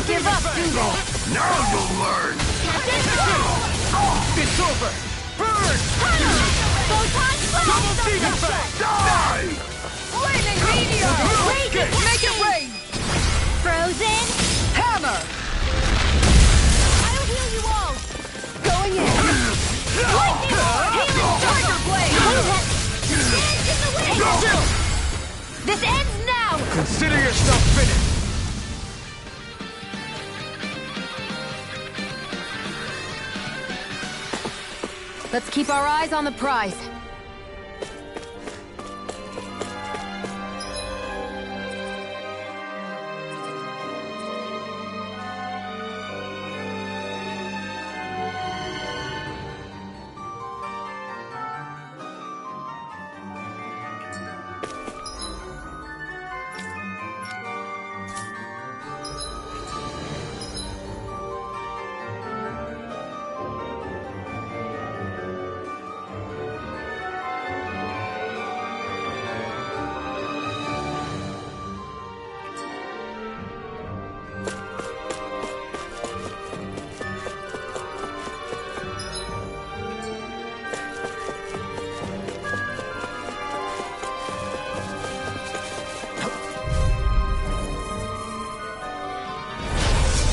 don't give up, do they? Now you'll learn! It's over! Burn! Photon blast! Double demon effect! Die! Flaming meteor! Okay. Make it rain! Frozen! Hammer! I'll heal you all! Going in! Lightning orb! Healing tiger blade! Stand in the way! Still! This ends now! Consider yourself finished! Let's keep our eyes on the prize.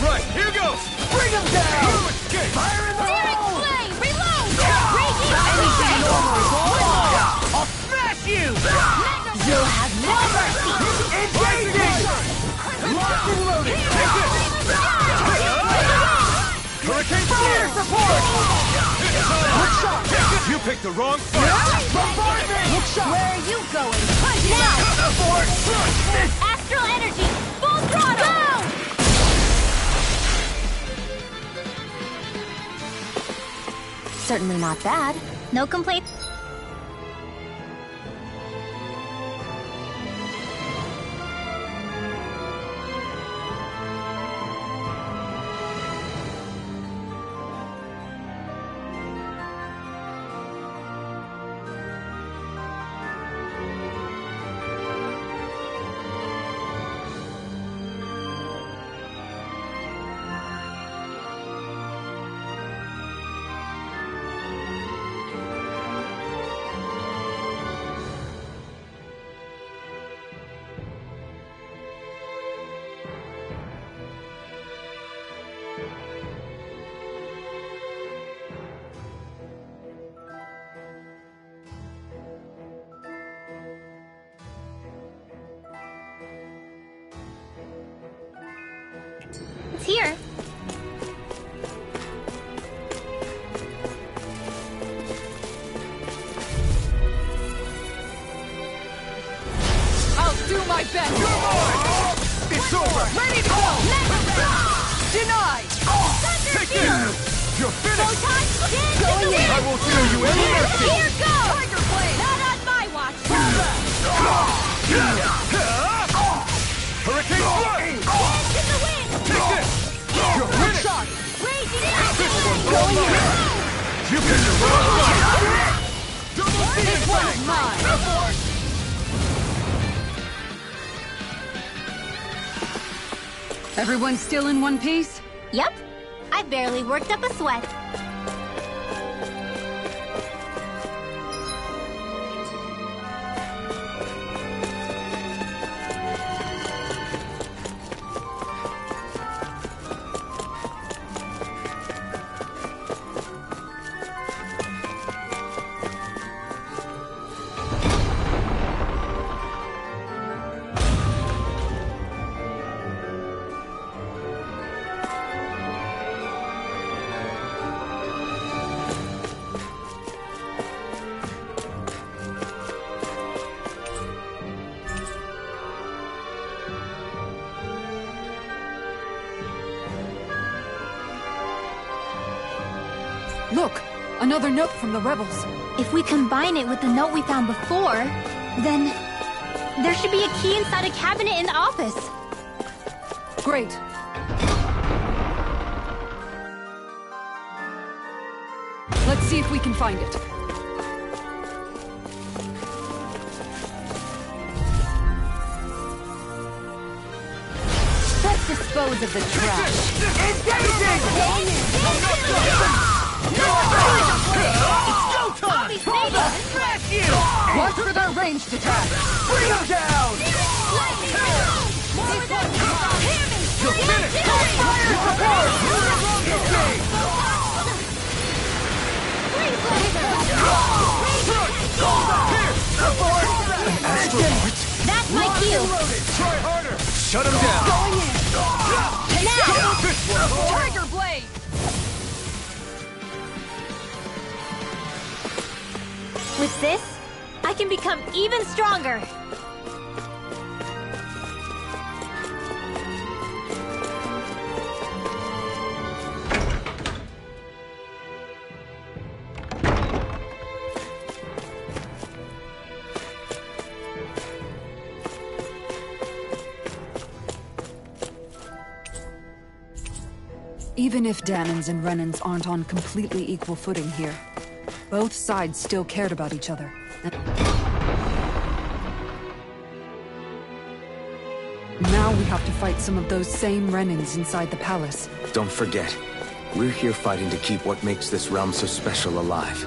Right, here goes! Bring him down! Escape! Fire in the Searing hole! flame! Reload! Raging Anything flame! normal! I'll smash you! You'll have no mercy! Engaging! Locked and loaded! Take this! Hurricane fire support! Look shot! You picked the wrong fight! Bombardment! Look shot! Where are you going? Now! Astral energy! Full throttle! Go! Certainly not bad. No complaints. It's here. I'll do my best! You're mine! It's over! Ready to go! Denied! Take this! You're finished! I won't show you any mercy! Here goes! Tiger blade! Not on my watch! Hurricane strike! Hands in the wind! Take this! You're finished! Raging This one's flame! all mine! You picked the wrong fight! Double demon This one's effect! mine! Everyone still in one piece? Yep. I barely worked up a sweat. Look! Another note from the rebels. If we combine it with the note we found before, then there should be a key inside a cabinet in the office. Great. Let's see if we can find it. That's dispose of the trash. Engaging! It's go time! Smash you! Watch for their ranged attack! Bring them down! You're finished! Fire support! Engage! That's my cue. Try harder! Shut him down! Now! Tiger Blade! With this, I can become even stronger. Even if Danans and Renans aren't on completely equal footing here, both sides still cared about each other. Now we have to fight some of those same Renans inside the palace. Don't forget, we're here fighting to keep what makes this realm so special alive.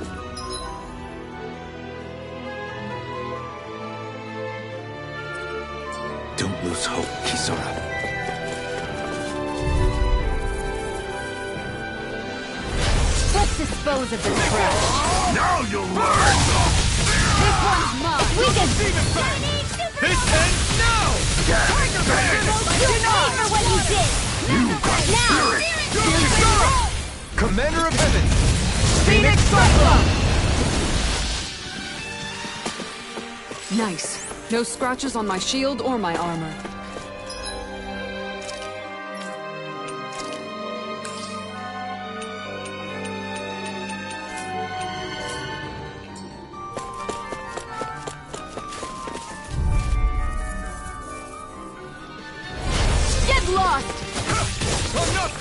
Don't lose hope, Kisara. Let's dispose of the trash. Now you'll learn! This one's mine. We can This ends now! You pay for what you did. Now! Commander of Heaven! Phoenix Cyclone! Nice. No scratches on my shield or my armor.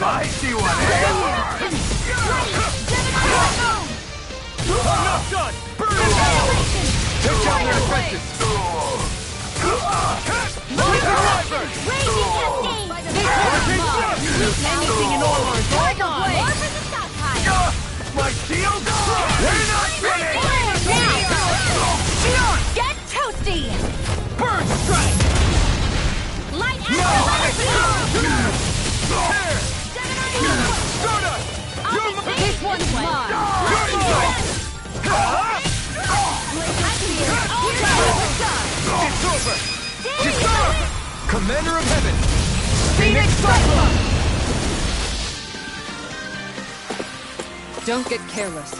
I see what happened! I'm not done! Burn it down! Take down their apprentice! Anything in order. Tiger Blade. More for the stockpile. My shield? We're not finished! Now! Get toasty! Burn strike! Light after Stardust! This one's mine. It's over! Kisara! Commander of Heaven! Phoenix Cyclone! Don't get careless.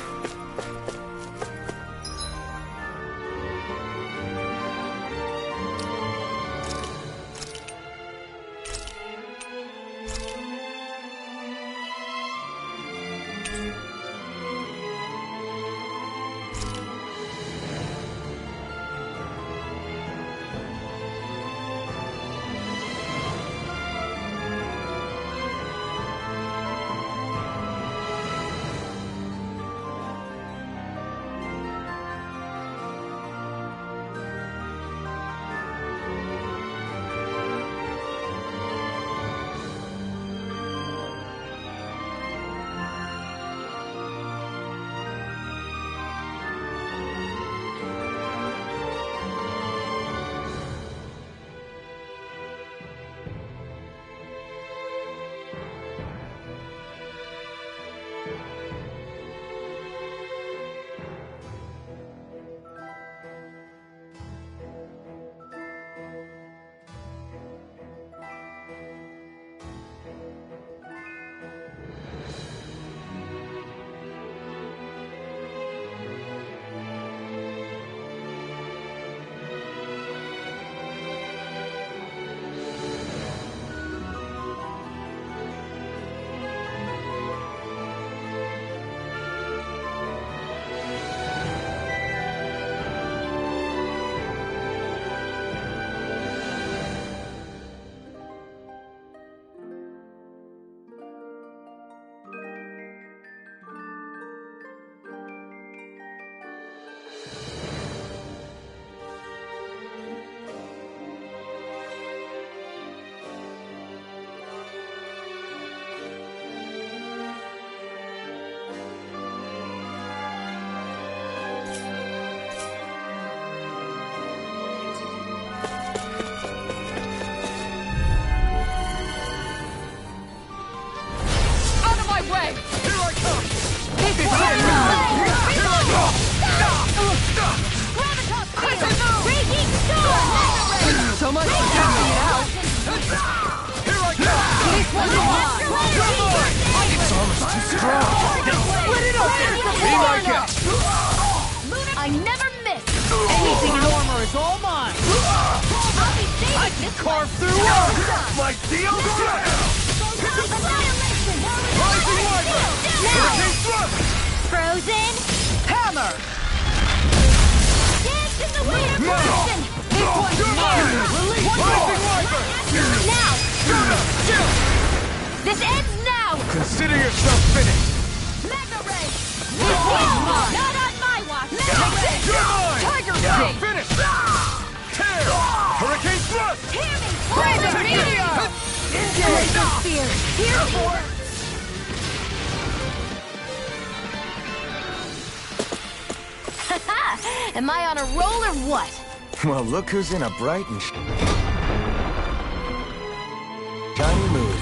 Carve through us! My steel strike! Rising Wyvern! Hurricane thrust! Frozen! Hammer! Dance in the wind of frozen! This one's mine! Release! Rising Wyvern! Now! Shield! This ends now! Consider yourself finished! Mega Ray! Not on my watch! Mega Ray! You're mine! Tiger Now Sting! finish! Tear! Hurricane thrust! Hear me! Frozen Meteor! Laser Spear! Here for... Am I on a roll or what? Well, look who's in a bright and shiny mood.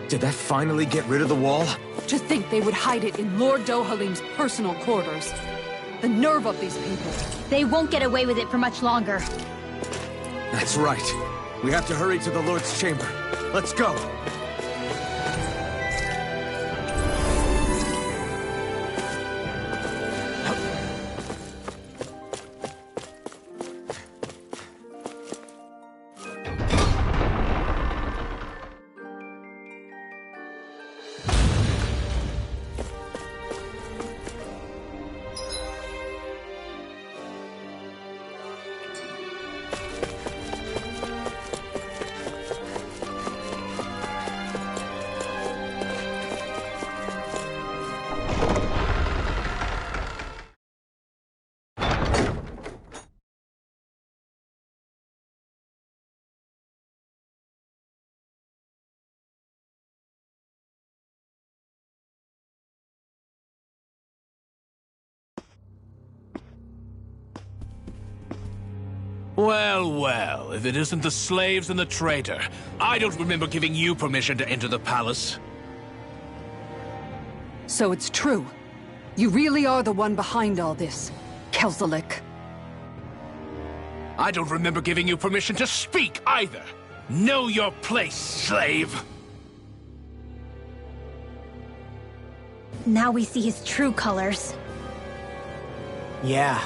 Did that finally get rid of the wall? To think they would hide it in Lord Dohalim's personal quarters. The nerve of these people. They won't get away with it for much longer. That's right. We have to hurry to the Lord's chamber. Let's go! Well, well, if it isn't the slaves and the traitor. I don't remember giving you permission to enter the palace. So it's true. You really are the one behind all this, Kelzelik. I don't remember giving you permission to speak either. Know your place, slave. Now we see his true colors. Yeah,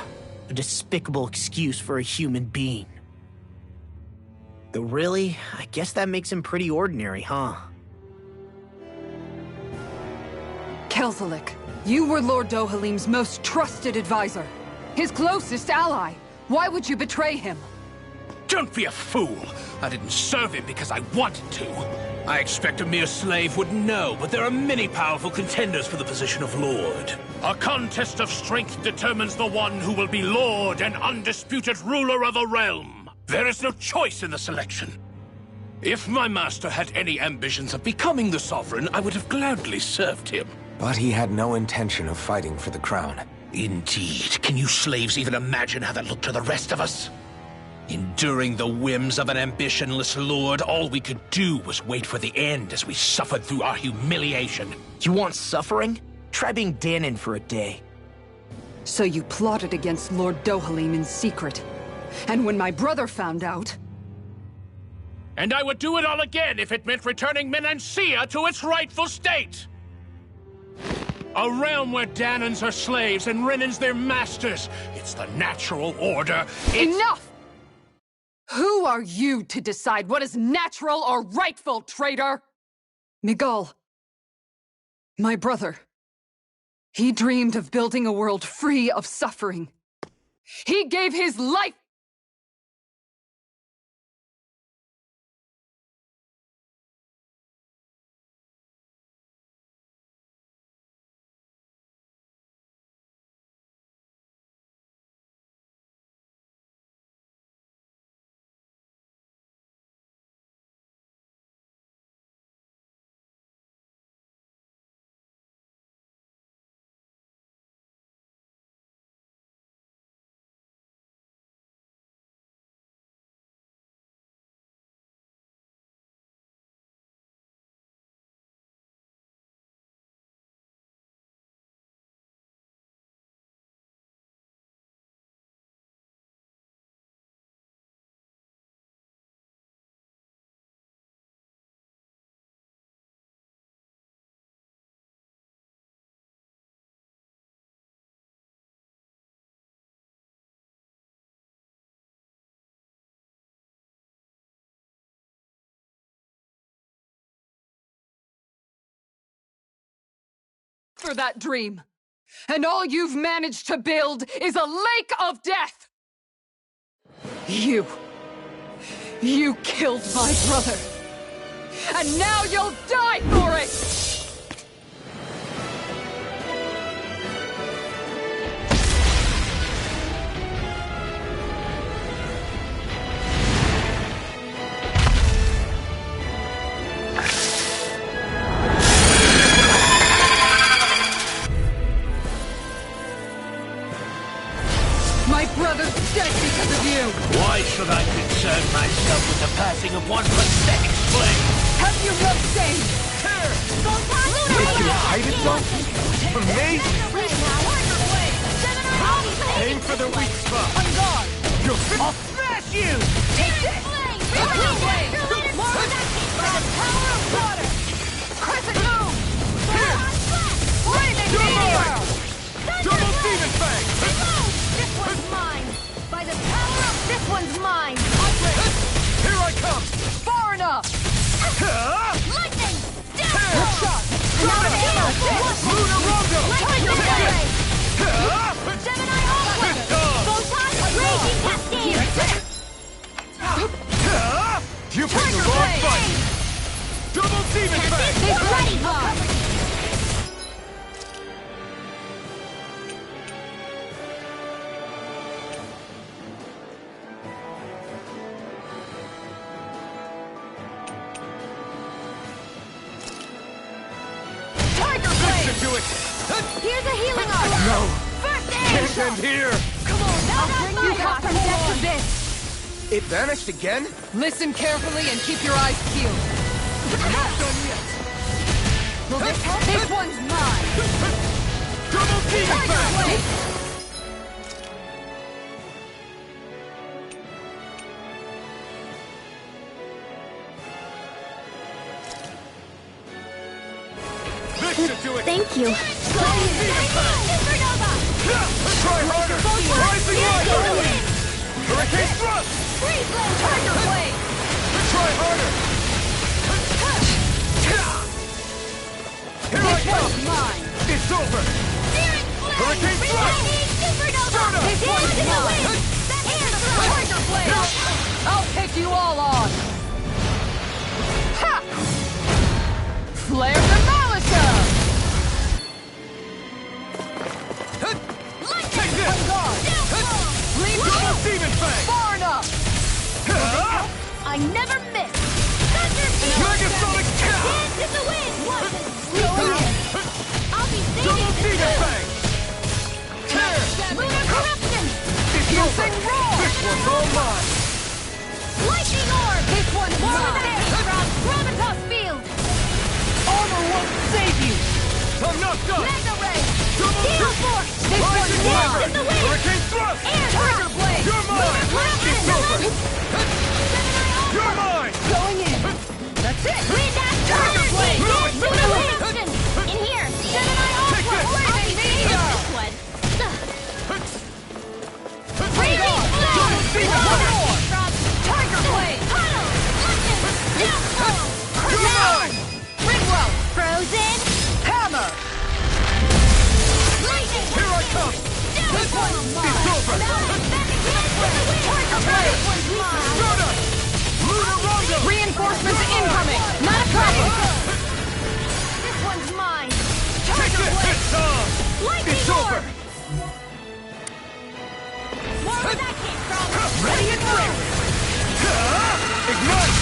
a despicable excuse for a human being. Though really, I guess that makes him pretty ordinary, huh? Kelzelik, you were Lord Dohalim's most trusted advisor. His closest ally. Why would you betray him? Don't be a fool. I didn't serve him because I wanted to. I expect a mere slave would know, but there are many powerful contenders for the position of Lord. A contest of strength determines the one who will be Lord and undisputed ruler of a realm. There is no choice in the selection. If my master had any ambitions of becoming the sovereign, I would have gladly served him. But he had no intention of fighting for the crown. Indeed. Can you slaves even imagine how that looked to the rest of us? Enduring the whims of an ambitionless lord, all we could do was wait for the end as we suffered through our humiliation. You want suffering? Try being Danon for a day. So you plotted against Lord Dohalim in secret. And when my brother found out... And I would do it all again if it meant returning Menancia to its rightful state! A realm where Danons are slaves and Renans their masters. It's the natural order. Enough! Who are you to decide what is natural or rightful, traitor? Miguel, my brother. He dreamed of building a world free of suffering. He gave his life for that dream. And all you've managed to build is a lake of death! You killed my brother. And now you'll die for it! My brother's dead because of you! Why should I concern myself with the passing of one pathetic slave? Have you no shame? Think you hide it, son? From me? Aim for the weak spot. On guard! I'll smash you! Take this! Crescent moon! Flaming You're meteor! mine! Double demon fang! This one's mine! By the power of this one's mine! Here I come! Far enough! Lightning! Down! Here! Shot! Another ammo! Lunar Rondo! Lightning Ray! It's Gemini Onward! done! Photon Raging Cascade! You picked the wrong fight! Double demon fang! This ready! Mine! This should do it! Here's a healing arm! No! First Can't aid! end here! Come on, now You have from death to this! It vanished again? Listen carefully and keep your eyes peeled. Not done yet! Will this help? This one's mine! Double demon fang! This should do it! Thank you. Double demon fang! Supernova! Try harder! Rising light! Hurricane thrust! Freeze Blade! Tiger blade! Try harder! Here I This come! one's mine! It's over! Searing Blade! Hurricane thrust! Supernova! This one's Into the mine! wind! Air thrust! Tiger blade! I'll pick you all on! Ha! Flare Demolisher! Lightning! Take this! On guard! Double demon fang! Far enough! I never miss! Thunder Field! Megasonic kill! Dance in the wind! I'll be Double saving demon this! fang! Tear! Lunar Corruption! It's over! This one's all mine! Lightning Orb! This one's More mine! attack from Gravitas Field! Armor won't save you! I'm not done! Mega Ray! Double Steel kill! Force! This one's Rising Dance Wyvern! in the wind! Hurricane thrust! Air Tiger Thrust! blade! You're mine! It's over! You're mine! Going in! That's it! Wind Axe Tiger Blade! Dance in the wind! In here! Gemini Take this! I'll be saving this one! Freezing Double Blade! demon fang! From Tiger blade! Tunnel! Lightning! Downfall! You're mine! Ringwell! Frozen! Hammer! Lightning! Here I come! This one's It's mine! over! Tiger blade! Stardust! Lunar Rondo! Reinforcements incoming! Not a problem! This one's mine! Take this! It's on! Lightning It's Orb! over! More where that came from! Ready and wait! Ignite!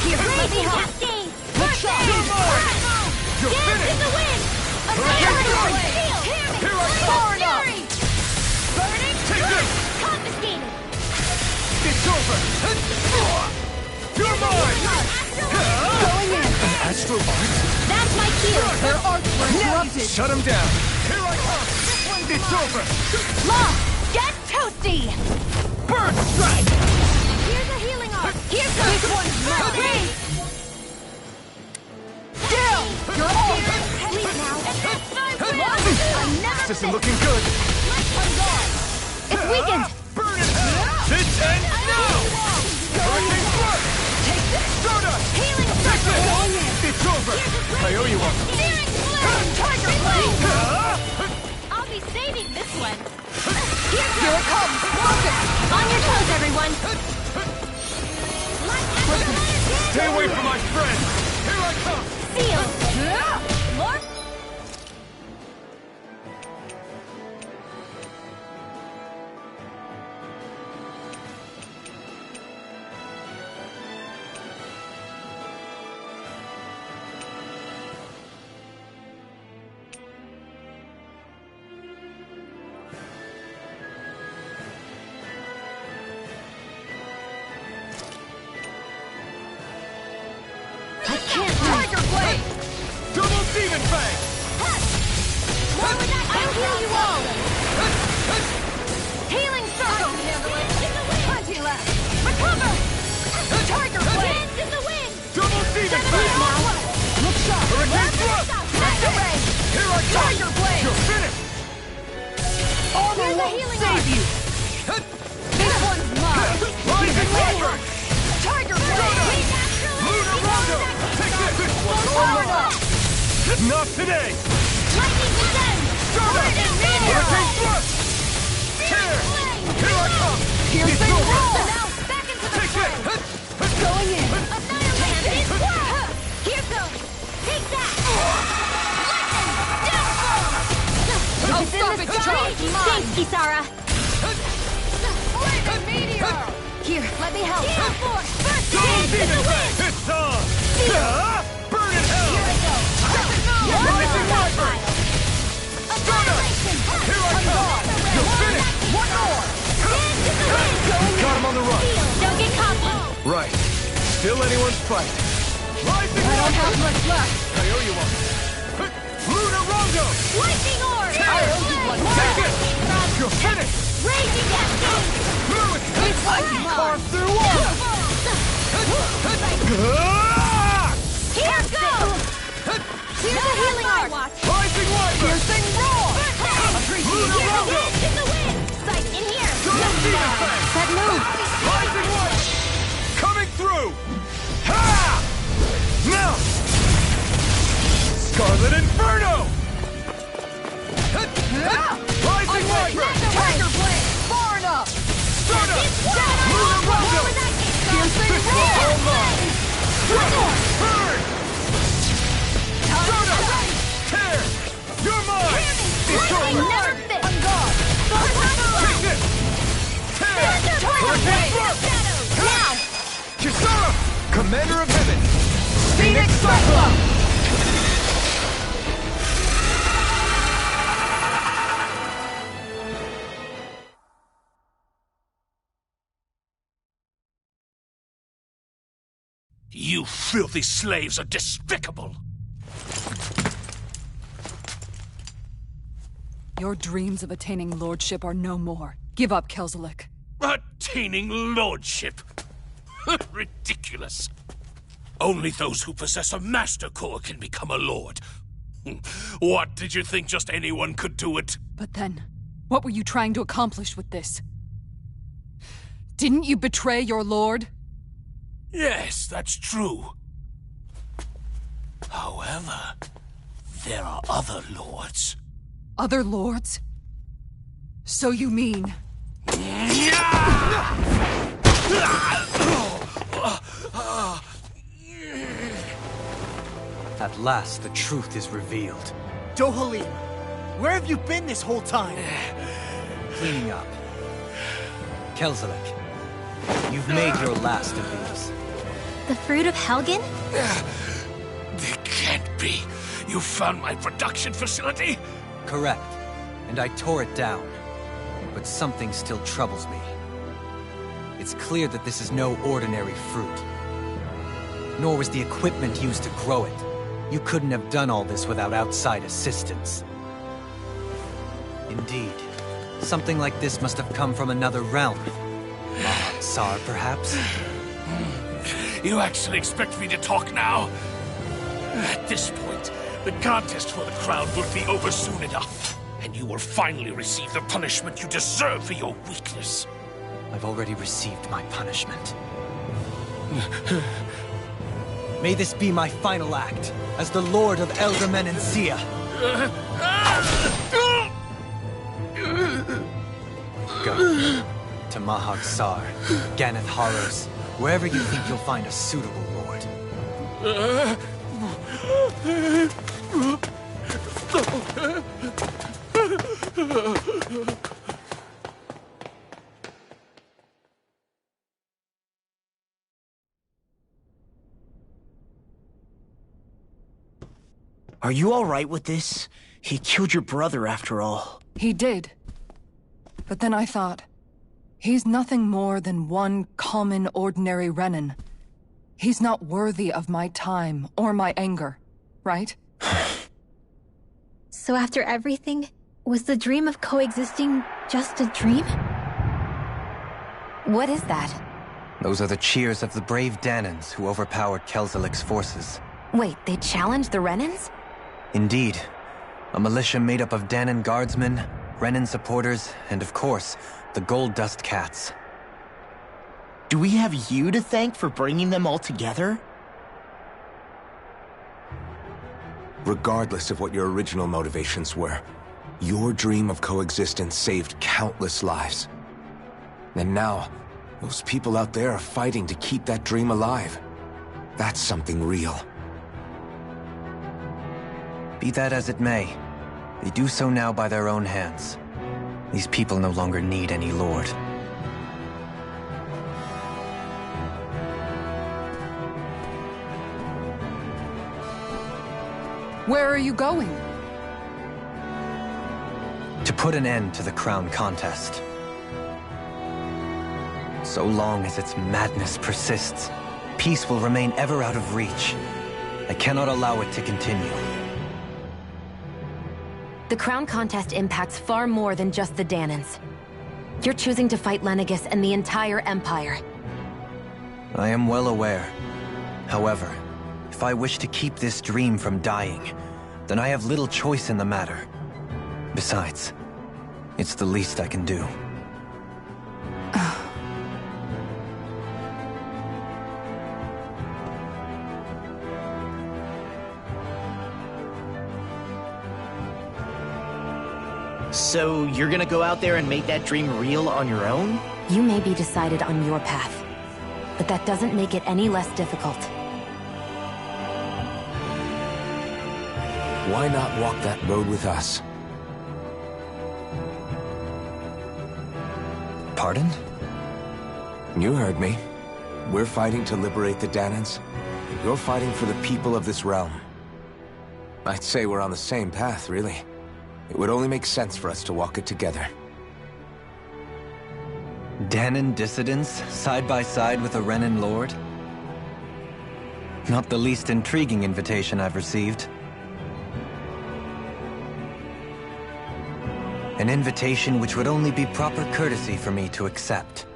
Raging Cascade! First aid! You're mine! You're Dance in finished! the wind! Hurricane Annihilating thrust! Steel! Here I come! Far enough! Burning Take this! Confiscated! It's over! You're mine! Going in! An astral art? That's my cue! Their arts were interrupted! Shut him down! Here I come! It's over! Law! Get toasty! Burn strike! Here's a healing arm! Here's the This one's mine! Freeze! Down! You're all! Leave now! I'm never This isn't looking good! It's weakened! Burn it! Sit and now! Hurricane thrust! Take this! Stardust! Healing Take circle! this! It's over! I owe you one! Searing flame! Tiger Here it comes! Focus! On your toes, everyone! Stay away from my friend! Here I come! Seal! Lord? Tiger Blade! Double Demon Fang! More with that! I'll heal you all! Healing circle! Plenty left! Recover! Tiger Blade! Hands in the wind! Double Demon Fang! Look sharp! Hurricane Thrust! Masquerade! Here I come! Tiger Blade! You're finished! Armor Here's a won't healing save arm. you! This one's mine! Rising Wyvern! Tiger Blade! Lunar Rondo! Take this! Armor up! Not today! Lightning descend! Hurricane Thrust! Tear! Here I come! Here's It's the over! roll! Now, back into the Take fray! this! Going in! Annihilation! Here goes! Take that! Lightning! Downfall! I'll stop it, charge! Thanks, Kisara! Flaming meteor! Here, let me help! Gale Force! First Double hands in the Demon wind! Fang! It's on! Burn in hell! Rising Wyvern! Annihilation! Here I come! You're finished! One more! Hands in the wind! Got him on the run! Don't get cocky! Right. Still anyone's fight. Rising I don't have Wyvern! much left! I owe you one. Lunar Rondo! Lightning Orb! I owe you one! Take it! You're finished! Raging Cascade! Fluid! This one's mine! Carve through one! Here goes! Here's a healing arm! Rising Wyvern! Piercing roar! Lunar Rondo! Hands in the wind! Sight in here! Double Demon Fang! That move! Rising Wyvern! Coming through! Ha! Now! Scarlet Inferno! Rising Wyvern! Tiger Blade! Far enough! Stardust! Lunar Rondo! Piercing This will roar! all mine! Burn! Stardust! Tear! You're mine! It's Lightning over! never fits! On guard! Take this! Tear! Hurricane Thrust! Now! Kisara! Commander of Heaven! Phoenix Cyclone! You filthy slaves are despicable! Your dreams of attaining lordship are no more. Give up, Kelzelik. Attaining lordship? Ridiculous. Only those who possess a master core can become a lord. What, did you think just anyone could do it? But then, what were you trying to accomplish with this? Didn't you betray your lord? Yes, that's true. However, there are other lords. Other lords? So you mean... At last, the truth is revealed. Dohalim, where have you been this whole time? Cleaning up. Kelzelik, you've made your last of these. The fruit of Helgen? It can't be. You found my production facility? Correct. And I tore it down. But something still troubles me. It's clear that this is no ordinary fruit. Nor was the equipment used to grow it. You couldn't have done all this without outside assistance. Indeed. Something like this must have come from another realm. Tsar, perhaps? You actually expect me to talk now? At this point, the contest for the crown will be over soon enough. And you will finally receive the punishment you deserve for your weakness. I've already received my punishment. May this be my final act, as the Lord of Elder Menancia. Go. To Mahag Sar, Ganeth Harros, wherever you think you'll find a suitable lord. Are you all right with this? He killed your brother after all. He did. But then I thought, he's nothing more than one common, ordinary Renan. He's not worthy of my time or my anger, right? So after everything, was the dream of coexisting just a dream? What is that? Those are the cheers of the brave Danans who overpowered Kelzelik's forces. Wait, they challenged the Renans? Indeed. A militia made up of Danan guardsmen, Renan supporters, and of course, the Gold Dust Cats. Do we have you to thank for bringing them all together? Regardless of what your original motivations were, your dream of coexistence saved countless lives. And now, those people out there are fighting to keep that dream alive. That's something real. Be that as it may, they do so now by their own hands. These people no longer need any lord. Where are you going? To put an end to the crown contest. So long as its madness persists, peace will remain ever out of reach. I cannot allow it to continue. The crown contest impacts far more than just the Danans. You're choosing to fight Lenegis and the entire Empire. I am well aware. However, if I wish to keep this dream from dying, then I have little choice in the matter. Besides, it's the least I can do. So you're gonna go out there and make that dream real on your own? You may be decided on your path, but that doesn't make it any less difficult. Why not walk that road with us? Pardon? You heard me. We're fighting to liberate the Danans, and you're fighting for the people of this realm. I'd say we're on the same path, really. It would only make sense for us to walk it together. Danan dissidents, side by side with a Renan lord? Not the least intriguing invitation I've received. An invitation which would only be proper courtesy for me to accept.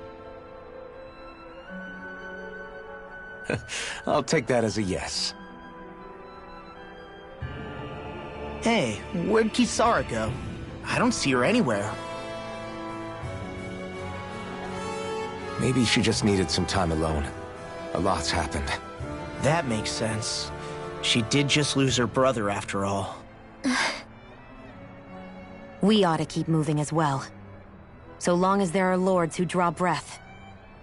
I'll take that as a yes. Hey, where'd Kisara go? I don't see her anywhere. Maybe she just needed some time alone. A lot's happened. That makes sense. She did just lose her brother after all. We ought to keep moving as well. So long as there are lords who draw breath,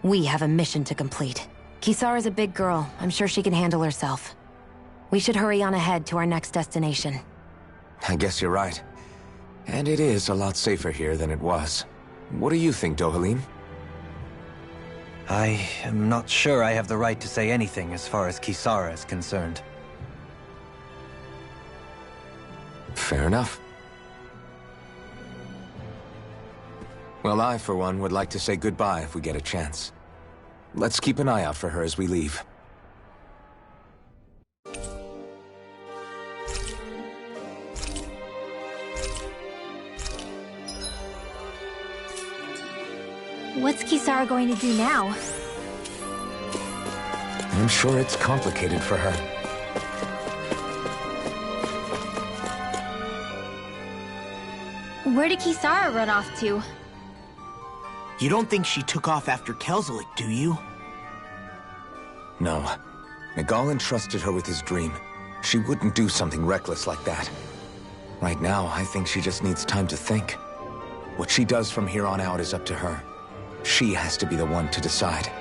we have a mission to complete. Kisara's a big girl. I'm sure she can handle herself. We should hurry on ahead to our next destination. I guess you're right. And it is a lot safer here than it was. What do you think, Dohalim? I am not sure I have the right to say anything as far as Kisara is concerned. Fair enough. Well, I, for one, would like to say goodbye if we get a chance. Let's keep an eye out for her as we leave. What's Kisara going to do now? I'm sure it's complicated for her. Where did Kisara run off to? You don't think she took off after Kelzelik, do you? No. Miguel entrusted her with his dream. She wouldn't do something reckless like that. Right now, I think she just needs time to think. What she does from here on out is up to her. She has to be the one to decide.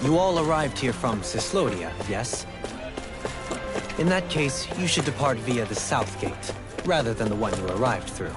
You all arrived here from Cislodia, yes? In that case, you should depart via the south gate, rather than the one you arrived through.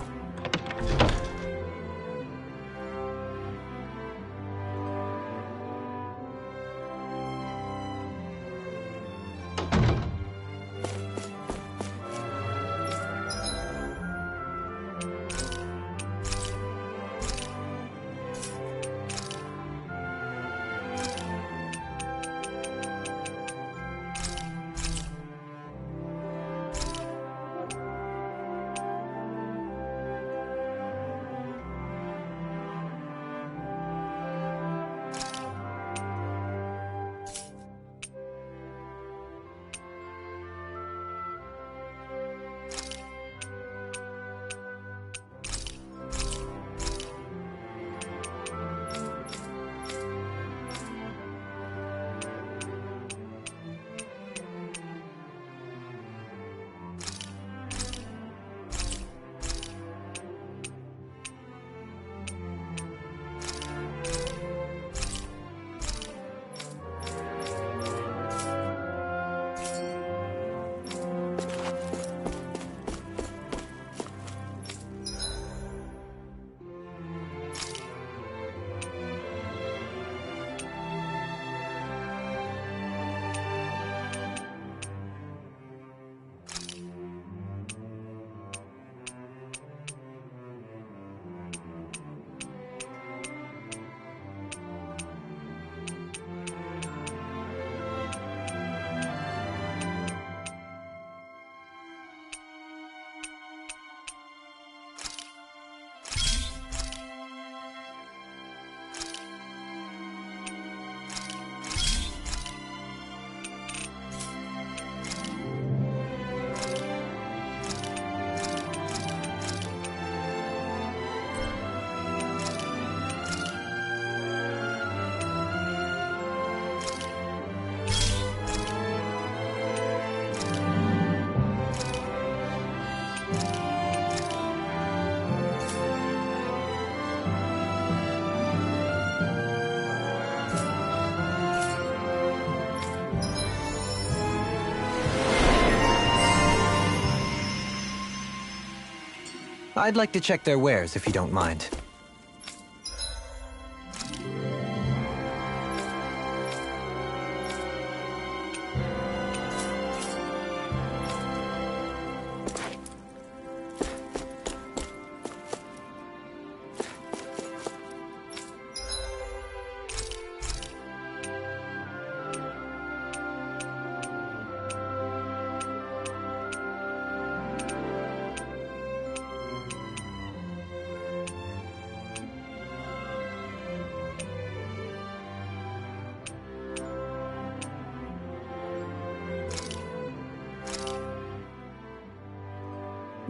I'd like to check their wares, if you don't mind.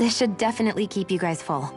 This should definitely keep you guys full.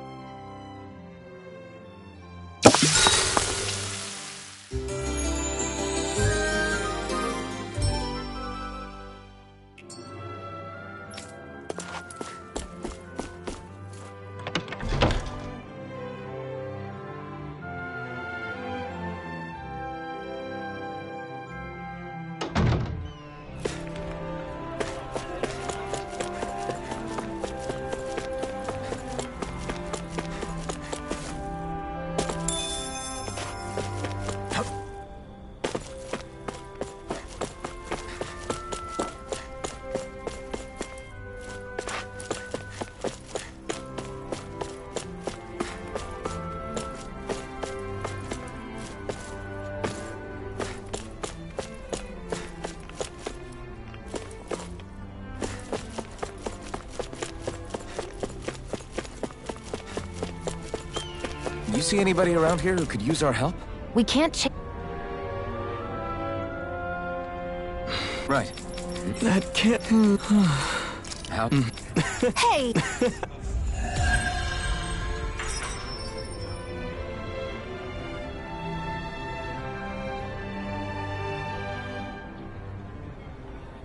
You see anybody around here who could use our help? We can't Right. That can't... How? Hey!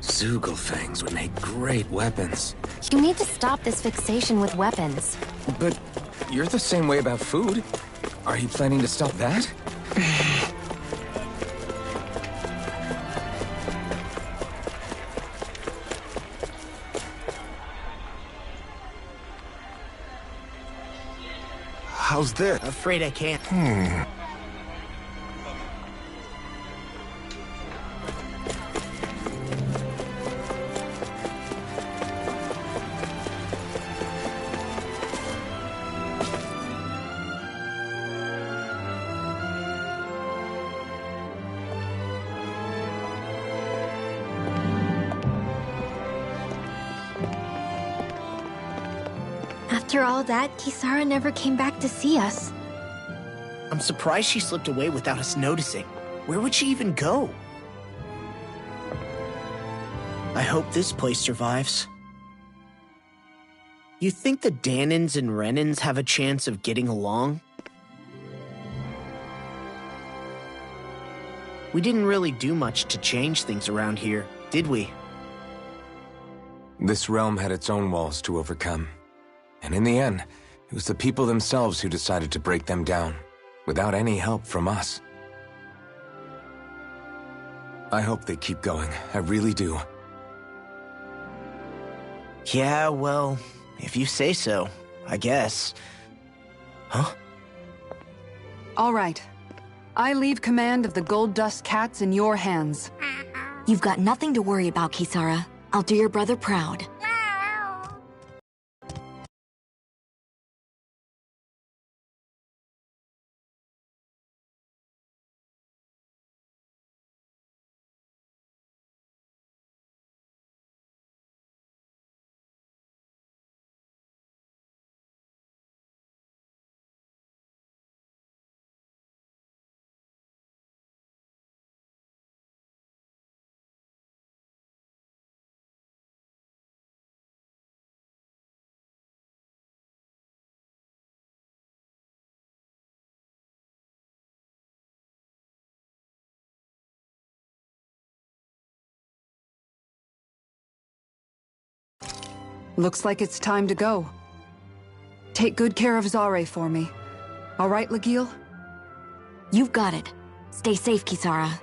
Zugelfangs would make great weapons. You need to stop this fixation with weapons. But you're the same way about food. Are you planning to stop that? How's this? Afraid I can't. After all that, Kisara never came back to see us. I'm surprised she slipped away without us noticing. Where would she even go? I hope this place survives. You think the Danans and Renans have a chance of getting along? We didn't really do much to change things around here, did we? This realm had its own walls to overcome. And in the end, it was the people themselves who decided to break them down, without any help from us. I hope they keep going, I really do. Yeah, well, if you say so, I guess. Huh? All right. I leave command of the Gold Dust Cats in your hands. You've got nothing to worry about, Kisara. I'll do your brother proud. Looks like it's time to go. Take good care of Zare for me. All right, Legil? You've got it. Stay safe, Kisara.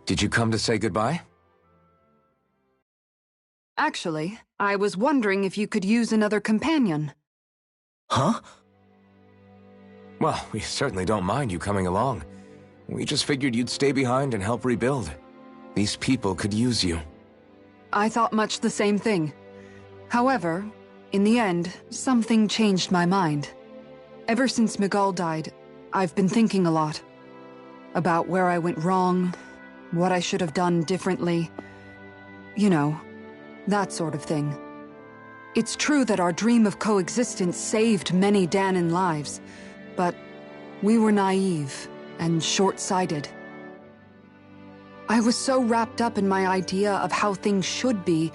Did you come to say goodbye? Actually, I was wondering if you could use another companion. Huh? Well, we certainly don't mind you coming along. We just figured you'd stay behind and help rebuild. These people could use you. I thought much the same thing. However, in the end, something changed my mind. Ever since Miguel died, I've been thinking a lot. About where I went wrong, what I should have done differently. You know, that sort of thing. It's true that our dream of coexistence saved many Danan lives, but we were naive and short-sighted. I was so wrapped up in my idea of how things should be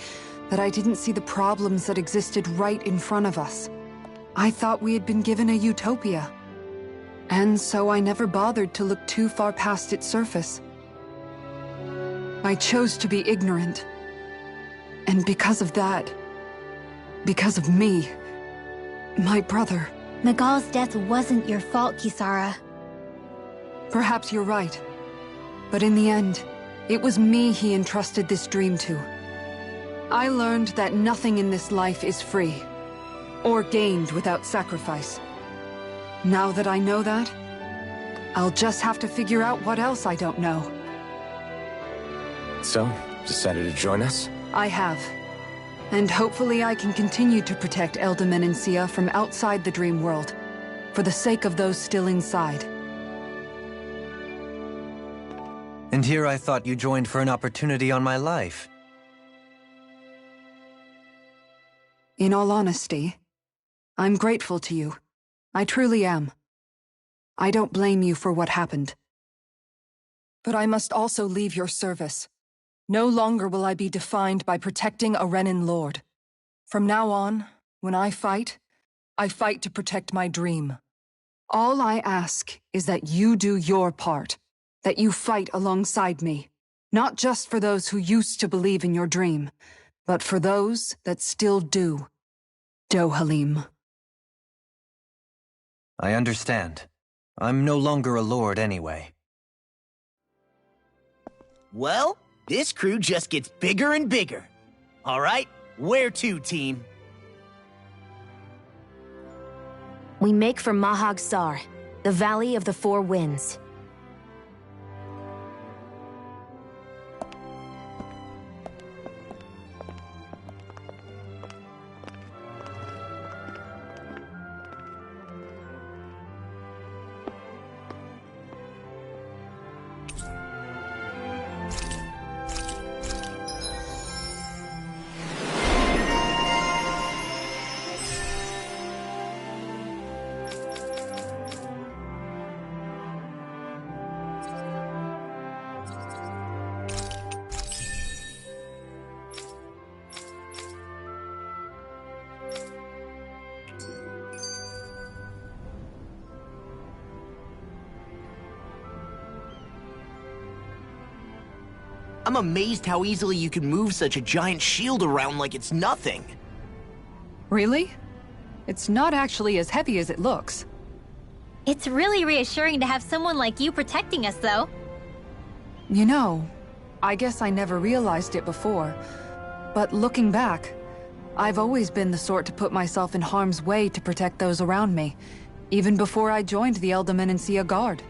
that I didn't see the problems that existed right in front of us. I thought we had been given a utopia. And so I never bothered to look too far past its surface. I chose to be ignorant. And because of that, because of me, my brother... Miguel's death wasn't your fault, Kisara. Perhaps you're right. But in the end, it was me he entrusted this dream to. I learned that nothing in this life is free, or gained without sacrifice. Now that I know that, I'll just have to figure out what else I don't know. So, decided to join us? I have. And hopefully I can continue to protect Elda Menancia from outside the dream world, for the sake of those still inside. And here I thought you joined for an opportunity on my life. In all honesty, I'm grateful to you. I truly am. I don't blame you for what happened. But I must also leave your service. No longer will I be defined by protecting a Renan lord. From now on, when I fight to protect my dream. All I ask is that you do your part, that you fight alongside me, not just for those who used to believe in your dream, but for those that still do. Dohalim. I understand. I'm no longer a lord anyway. Well, this crew just gets bigger and bigger. All right, where to, team? We make for Mahag Sar, the Valley of the Four Winds. I'm amazed how easily you can move such a giant shield around like it's nothing. Really? It's not actually as heavy as it looks. It's really reassuring to have someone like you protecting us, though. You know, I guess I never realized it before, but looking back, I've always been the sort to put myself in harm's way to protect those around me, even before I joined the Elderman and Sia Guard.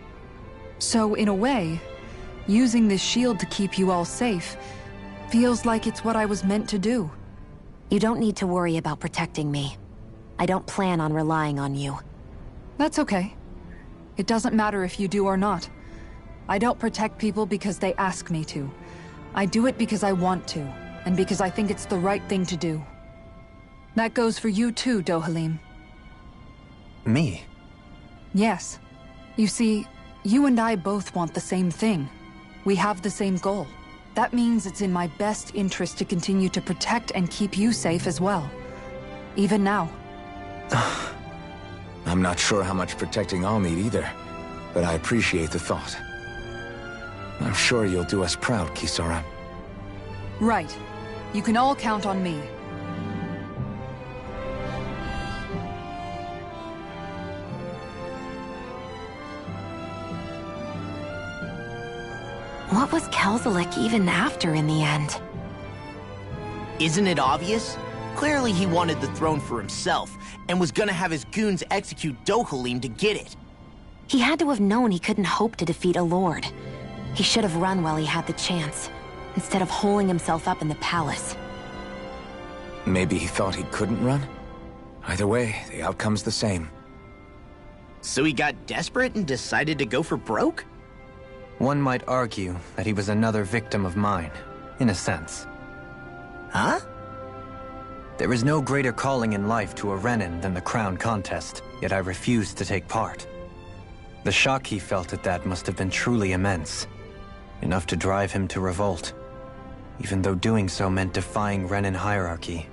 So, in a way, using this shield to keep you all safe feels like it's what I was meant to do. You don't need to worry about protecting me. I don't plan on relying on you. That's okay. It doesn't matter if you do or not. I don't protect people because they ask me to. I do it because I want to, and because I think it's the right thing to do. That goes for you too, Dohalim. Me? Yes. You see, you and I both want the same thing. We have the same goal. That means it's in my best interest to continue to protect and keep you safe as well. Even now. I'm not sure how much protecting I'll need either, but I appreciate the thought. I'm sure you'll do us proud, Kisara. Right. You can all count on me. What was Kelzelik even after in the end? Isn't it obvious? Clearly he wanted the throne for himself, and was gonna have his goons execute Dohalim to get it. He had to have known he couldn't hope to defeat a lord. He should have run while he had the chance, instead of holding himself up in the palace. Maybe he thought he couldn't run? Either way, the outcome's the same. So he got desperate and decided to go for broke? One might argue that he was another victim of mine, in a sense. Huh? There is no greater calling in life to a Renin than the crown contest, yet I refused to take part. The shock he felt at that must have been truly immense, enough to drive him to revolt, even though doing so meant defying Renin hierarchy.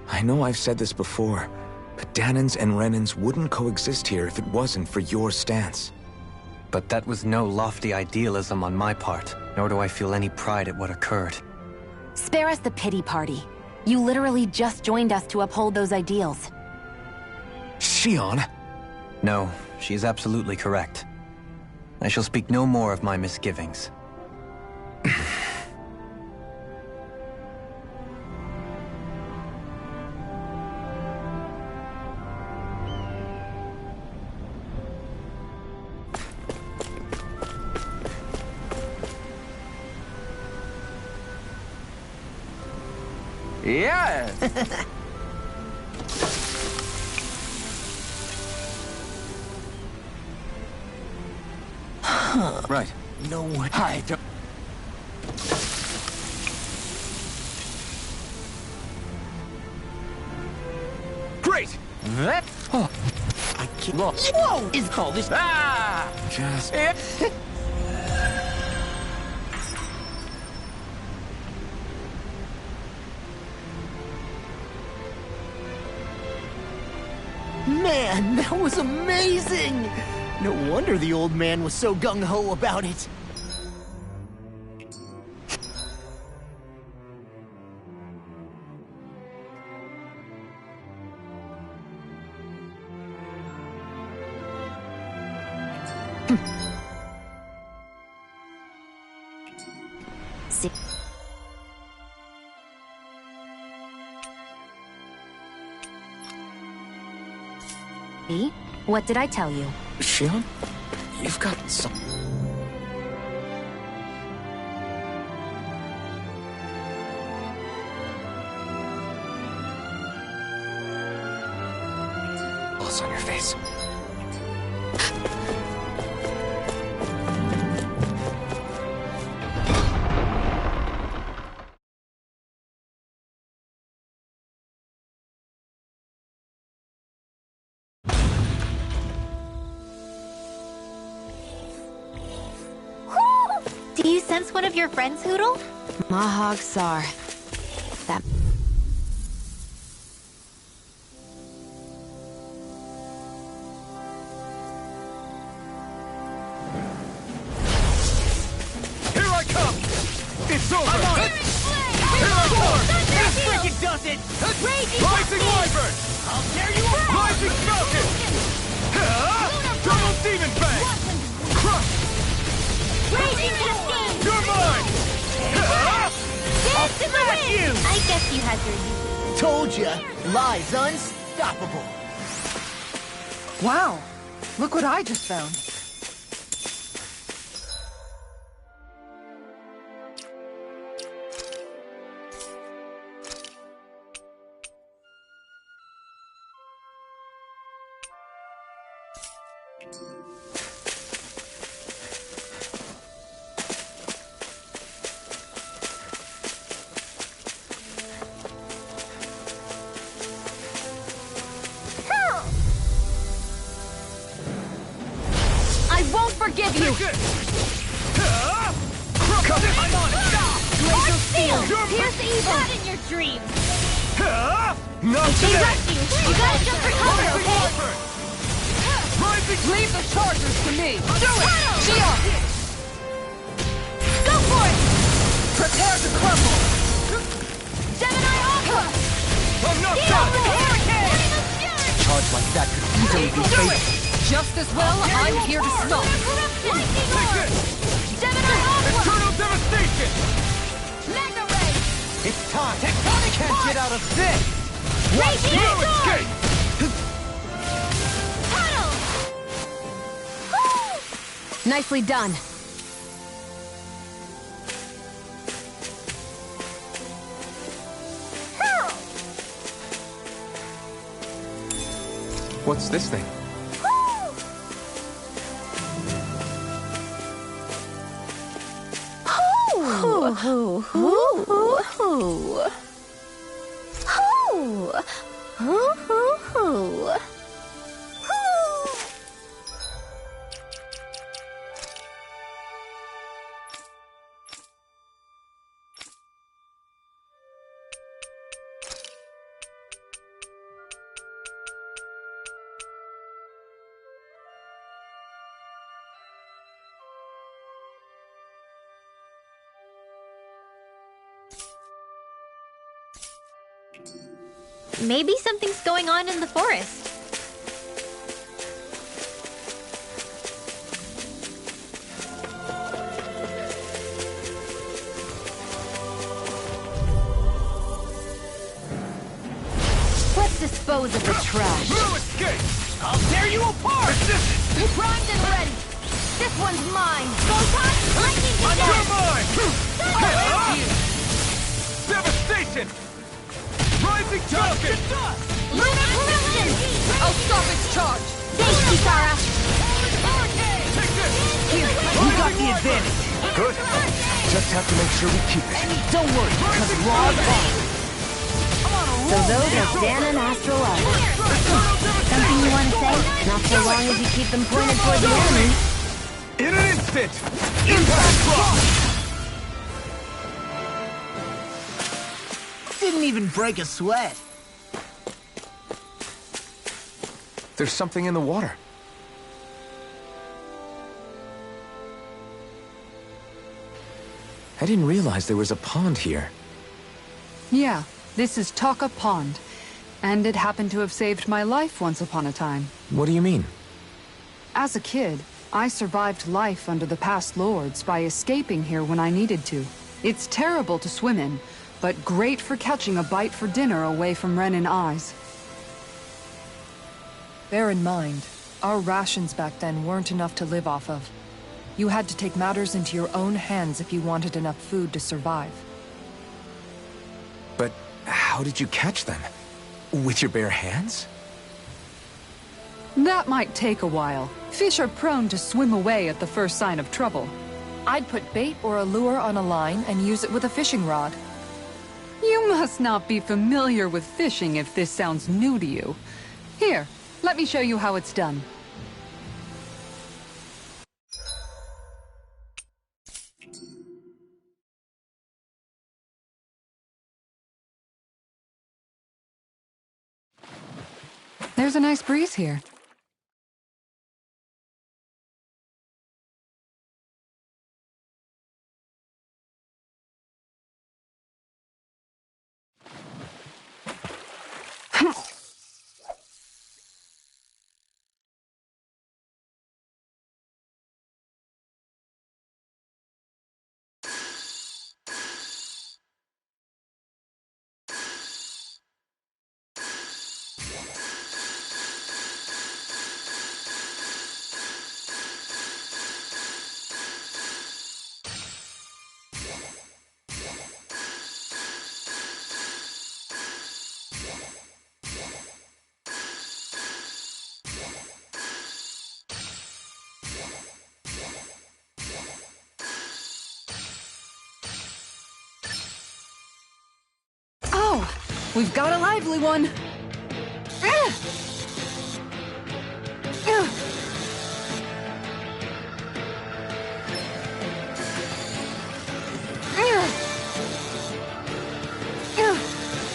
I know I've said this before, but Danans and Renins wouldn't coexist here if it wasn't for your stance. But that was no lofty idealism on my part, nor do I feel any pride at what occurred. Spare us the pity party. You literally just joined us to uphold those ideals. Shion? No, she is absolutely correct. I shall speak no more of my misgivings. Yeah! Right. No way. I don't... Great! That... Oh, I can't... look. Whoa! Is called this... Ah! Just... Man, that was amazing! No wonder the old man was so gung-ho about it. See? What did I tell you? Shion, you've got some... loss on your face. Do you sense one of your friends, Hoodle? Mahog Sar. That... Here I come! It's over! I'm on it! Here I come! This freaking does it! Rising Wyvern! I'll tear you apart! Rising Falcon! Double Demon Bang! Crush! You're mine! I'll smash you! I guess you had your uses. Told ya, Lie's unstoppable. Wow, look what I just found. Forgive you! I'm on it! Laser Steel! You're Pierce evil! Not in your dreams! Not They today! rush you! You gotta jump for cover, okay? Rising Leave the chargers to me! Do it! Shion! Go for it! Prepare to crumble! Gemini Aqua! I'm not Deal done! with Hurricane! A charge like that could easily be Do fatal. it! Just as well, I'm here to stop. Lightning Take Orb! this! Gemini Aqua! Eternal Devastation! Mega Ray! It's time. Tectonic can't get out of this. Raging No Sword! escape! Tunnel! Nicely done. What's this thing? Maybe something's going on in the forest. Let's dispose of the trash. No escape! I'll tear you apart! Resistance! Primed and ready. This one's mine. Photon, lightning You're conduct! mine! Devastation! Rising Falcon! Lunar corruption! I'll stop its charge! Thanks, Kisara! Take this! You got the advantage. Good. Just have to make sure we keep it. Don't worry, because Log on. So those are Dan and Astral Up. Something you want to say? Not so long as you keep them pointed toward the enemy. In an instant! Impact block! Didn't even break a sweat. There's something in the water. I didn't realize there was a pond here. Yeah, this is Taka Pond. And it happened to have saved my life once upon a time. What do you mean? As a kid, I survived life under the past lords by escaping here when I needed to. It's terrible to swim in, but great for catching a bite for dinner away from Ren and I's. Bear in mind, our rations back then weren't enough to live off of. You had to take matters into your own hands if you wanted enough food to survive. But how did you catch them? With your bare hands? That might take a while. Fish are prone to swim away at the first sign of trouble. I'd put bait or a lure on a line and use it with a fishing rod. You must not be familiar with fishing if this sounds new to you. Here, let me show you how it's done. There's a nice breeze here. Oh, we've got a lively one.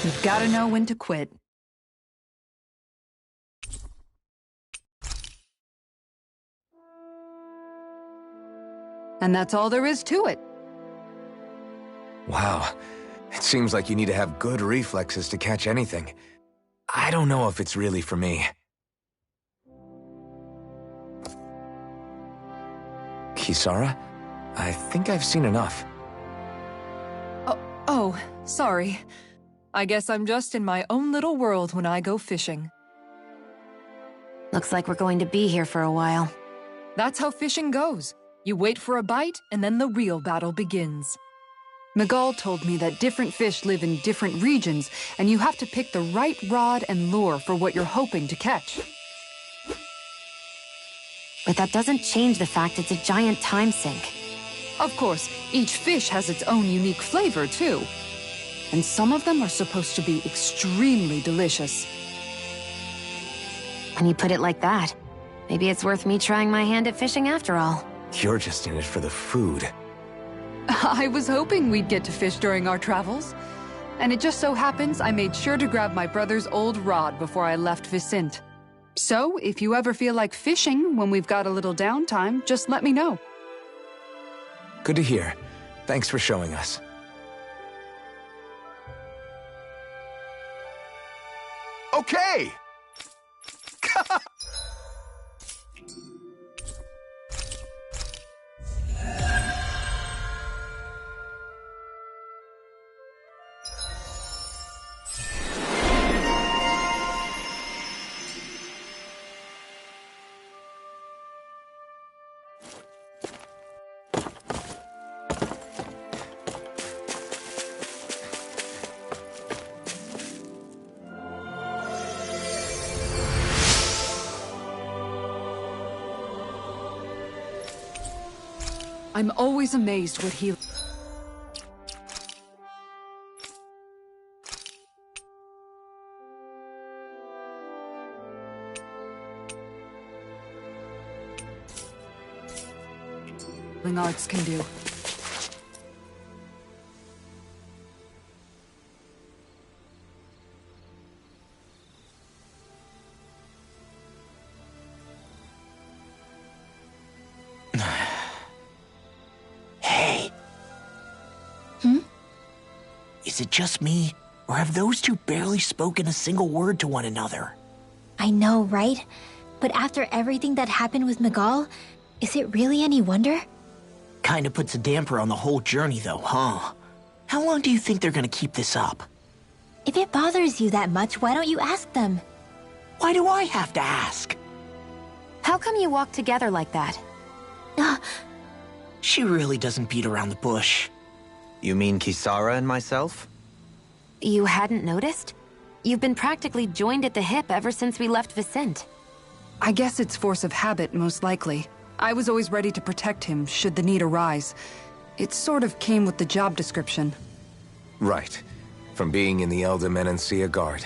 You've got to know when to quit. And that's all there is to it. Wow. It seems like you need to have good reflexes to catch anything. I don't know if it's really for me. Kisara? I think I've seen enough. Oh, sorry. I guess I'm just in my own little world when I go fishing. Looks like we're going to be here for a while. That's how fishing goes. You wait for a bite, and then the real battle begins. Miguel told me that different fish live in different regions, and you have to pick the right rod and lure for what you're hoping to catch. But that doesn't change the fact it's a giant time sink. Of course, each fish has its own unique flavor, too. And some of them are supposed to be extremely delicious. When you put it like that, maybe it's worth me trying my hand at fishing after all. You're just in it for the food. I was hoping we'd get to fish during our travels. And it just so happens I made sure to grab my brother's old rod before I left Vicente. So, if you ever feel like fishing when we've got a little downtime, just let me know. Good to hear. Thanks for showing us. Okay! I'm always amazed what he... arts can do. Is it just me, or have those two barely spoken a single word to one another? I know, right? But after everything that happened with Miguel, is it really any wonder? Kinda puts a damper on the whole journey though, huh? How long do you think they're gonna keep this up? If it bothers you that much, why don't you ask them? Why do I have to ask? How come you walk together like that? She really doesn't beat around the bush. You mean Kisara and myself? You hadn't noticed? You've been practically joined at the hip ever since we left Vicente. I guess it's force of habit, most likely. I was always ready to protect him, should the need arise. It sort of came with the job description. Right. From being in the Elder Menancia Guard.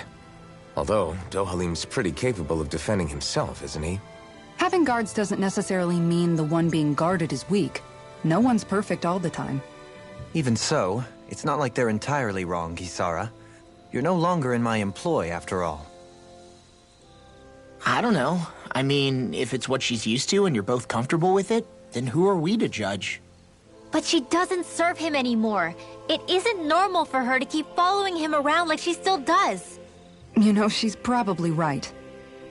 Although, Dohalim's pretty capable of defending himself, isn't he? Having guards doesn't necessarily mean the one being guarded is weak. No one's perfect all the time. Even so, it's not like they're entirely wrong, Kisara. You're no longer in my employ, after all. I don't know. I mean, if it's what she's used to and you're both comfortable with it, then who are we to judge? But she doesn't serve him anymore. It isn't normal for her to keep following him around like she still does. You know, she's probably right.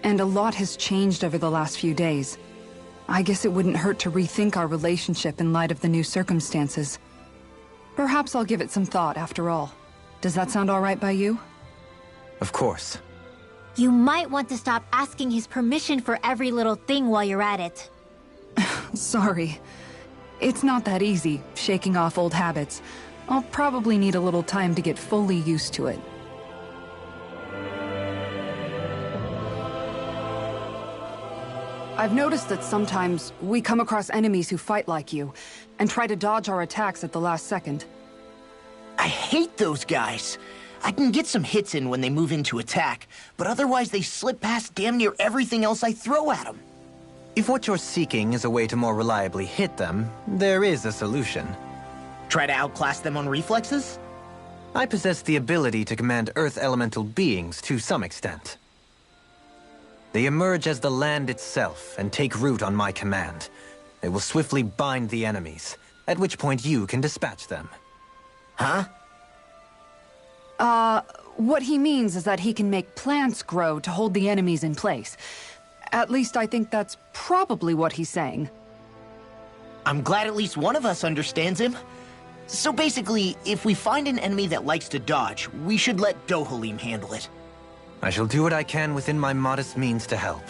And a lot has changed over the last few days. I guess it wouldn't hurt to rethink our relationship in light of the new circumstances. Perhaps I'll give it some thought, after all. Does that sound all right by you? Of course. You might want to stop asking his permission for every little thing while you're at it. Sorry. It's not that easy, shaking off old habits. I'll probably need a little time to get fully used to it. I've noticed that sometimes we come across enemies who fight like you, and try to dodge our attacks at the last second. I hate those guys. I can get some hits in when they move into attack, but otherwise they slip past damn near everything else I throw at them. If what you're seeking is a way to more reliably hit them, there is a solution. Try to outclass them on reflexes? I possess the ability to command Earth elemental beings to some extent. They emerge as the land itself and take root on my command. They will swiftly bind the enemies, at which point you can dispatch them. Huh? What he means is that he can make plants grow to hold the enemies in place. At least I think that's probably what he's saying. I'm glad at least one of us understands him. So basically, if we find an enemy that likes to dodge, we should let Dohalim handle it. I shall do what I can within my modest means to help.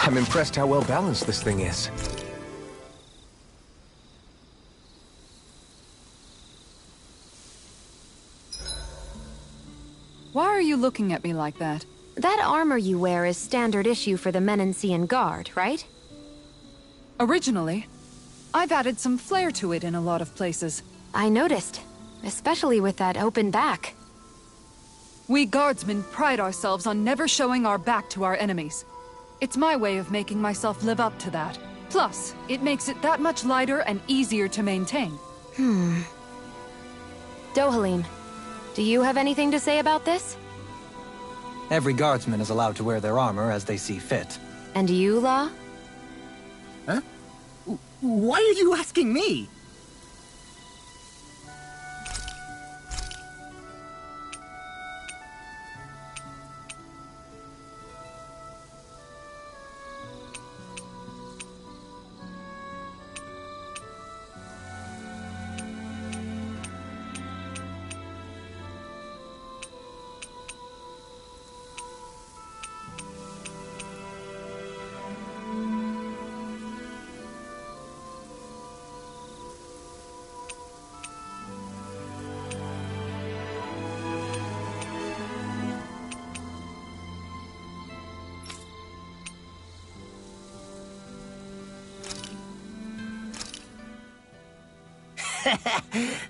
I'm impressed how well balanced this thing is. Why are you looking at me like that? That armor you wear is standard issue for the Menancian Guard, right? Originally, I've added some flair to it in a lot of places. I noticed, especially with that open back. We guardsmen pride ourselves on never showing our back to our enemies. It's my way of making myself live up to that. Plus, it makes it that much lighter and easier to maintain. Dohalim, do you have anything to say about this? Every guardsman is allowed to wear their armor as they see fit. And you, Law? Huh? Why are you asking me?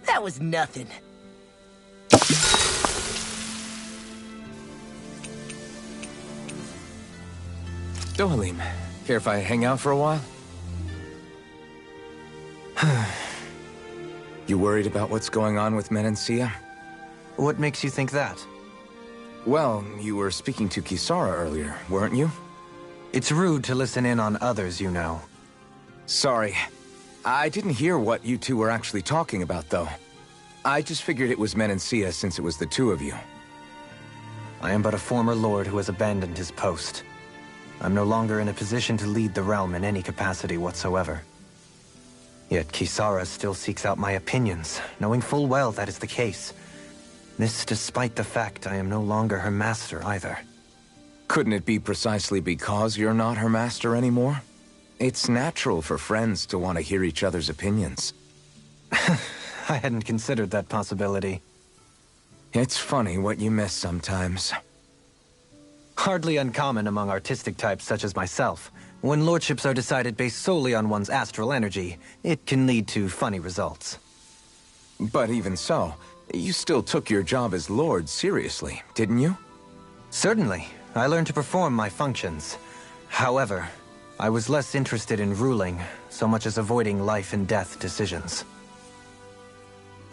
That was nothing. Dohalim, care if I hang out for a while? You worried about what's going on with Menancia? What makes you think that? Well, you were speaking to Kisara earlier, weren't you? It's rude to listen in on others, you know. Sorry. I didn't hear what you two were actually talking about, though. I just figured it was Menancia since it was the two of you. I am but a former lord who has abandoned his post. I'm no longer in a position to lead the realm in any capacity whatsoever. Yet Kisara still seeks out my opinions, knowing full well that is the case. This despite the fact I am no longer her master either. Couldn't it be precisely because you're not her master anymore? It's natural for friends to want to hear each other's opinions. I hadn't considered that possibility. It's funny what you miss sometimes. Hardly uncommon among artistic types such as myself. When lordships are decided based solely on one's astral energy, it can lead to funny results. But even so, you still took your job as lord seriously, didn't you? Certainly. I learned to perform my functions. However, I was less interested in ruling, so much as avoiding life and death decisions.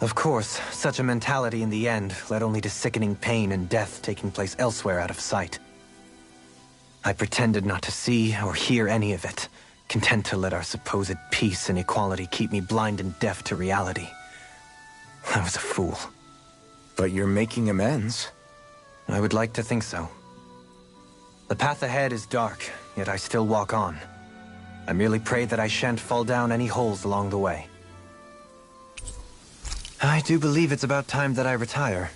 Of course, such a mentality in the end led only to sickening pain and death taking place elsewhere out of sight. I pretended not to see or hear any of it, content to let our supposed peace and equality keep me blind and deaf to reality. I was a fool. But you're making amends. I would like to think so. The path ahead is dark, yet I still walk on. I merely pray that I shan't fall down any holes along the way. I do believe it's about time that I retire.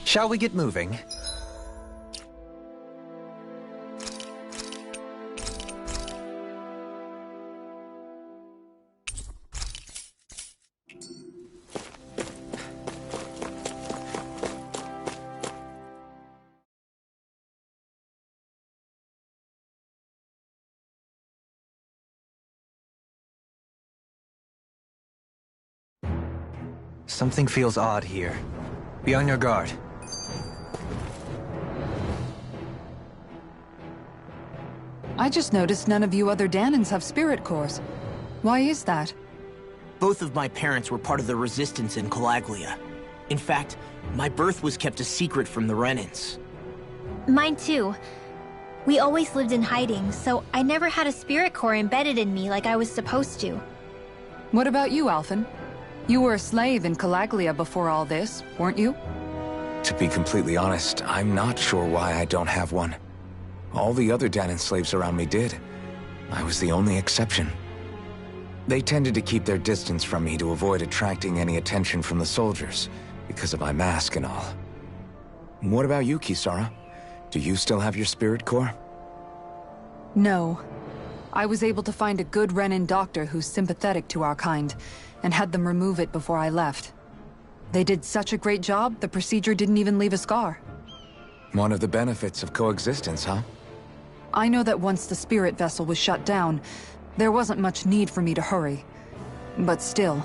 Shall we get moving? Something feels odd here. Be on your guard. I just noticed none of you other Danans have spirit cores. Why is that? Both of my parents were part of the resistance in Calaglia. In fact, my birth was kept a secret from the Renans. Mine too. We always lived in hiding, so I never had a spirit core embedded in me like I was supposed to. What about you, Alphen? You were a slave in Calaglia before all this, weren't you? To be completely honest, I'm not sure why I don't have one. All the other Danan slaves around me did. I was the only exception. They tended to keep their distance from me to avoid attracting any attention from the soldiers, because of my mask and all. What about you, Kisara? Do you still have your spirit core? No. I was able to find a good Renin doctor who's sympathetic to our kind, and had them remove it before I left. They did such a great job, the procedure didn't even leave a scar. One of the benefits of coexistence, huh? I know that once the spirit vessel was shut down, there wasn't much need for me to hurry. But still,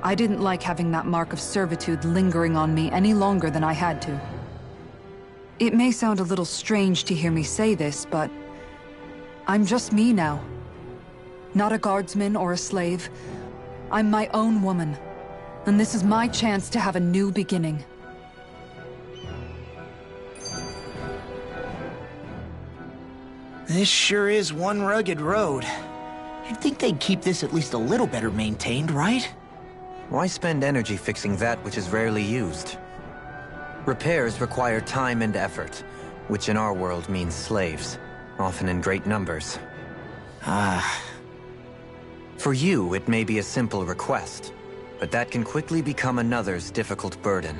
I didn't like having that mark of servitude lingering on me any longer than I had to. It may sound a little strange to hear me say this, but I'm just me now. Not a guardsman or a slave. I'm my own woman. And this is my chance to have a new beginning. This sure is one rugged road. You'd think they'd keep this at least a little better maintained, right? Why spend energy fixing that which is rarely used? Repairs require time and effort, which in our world means slaves, often in great numbers. For you, it may be a simple request, but that can quickly become another's difficult burden.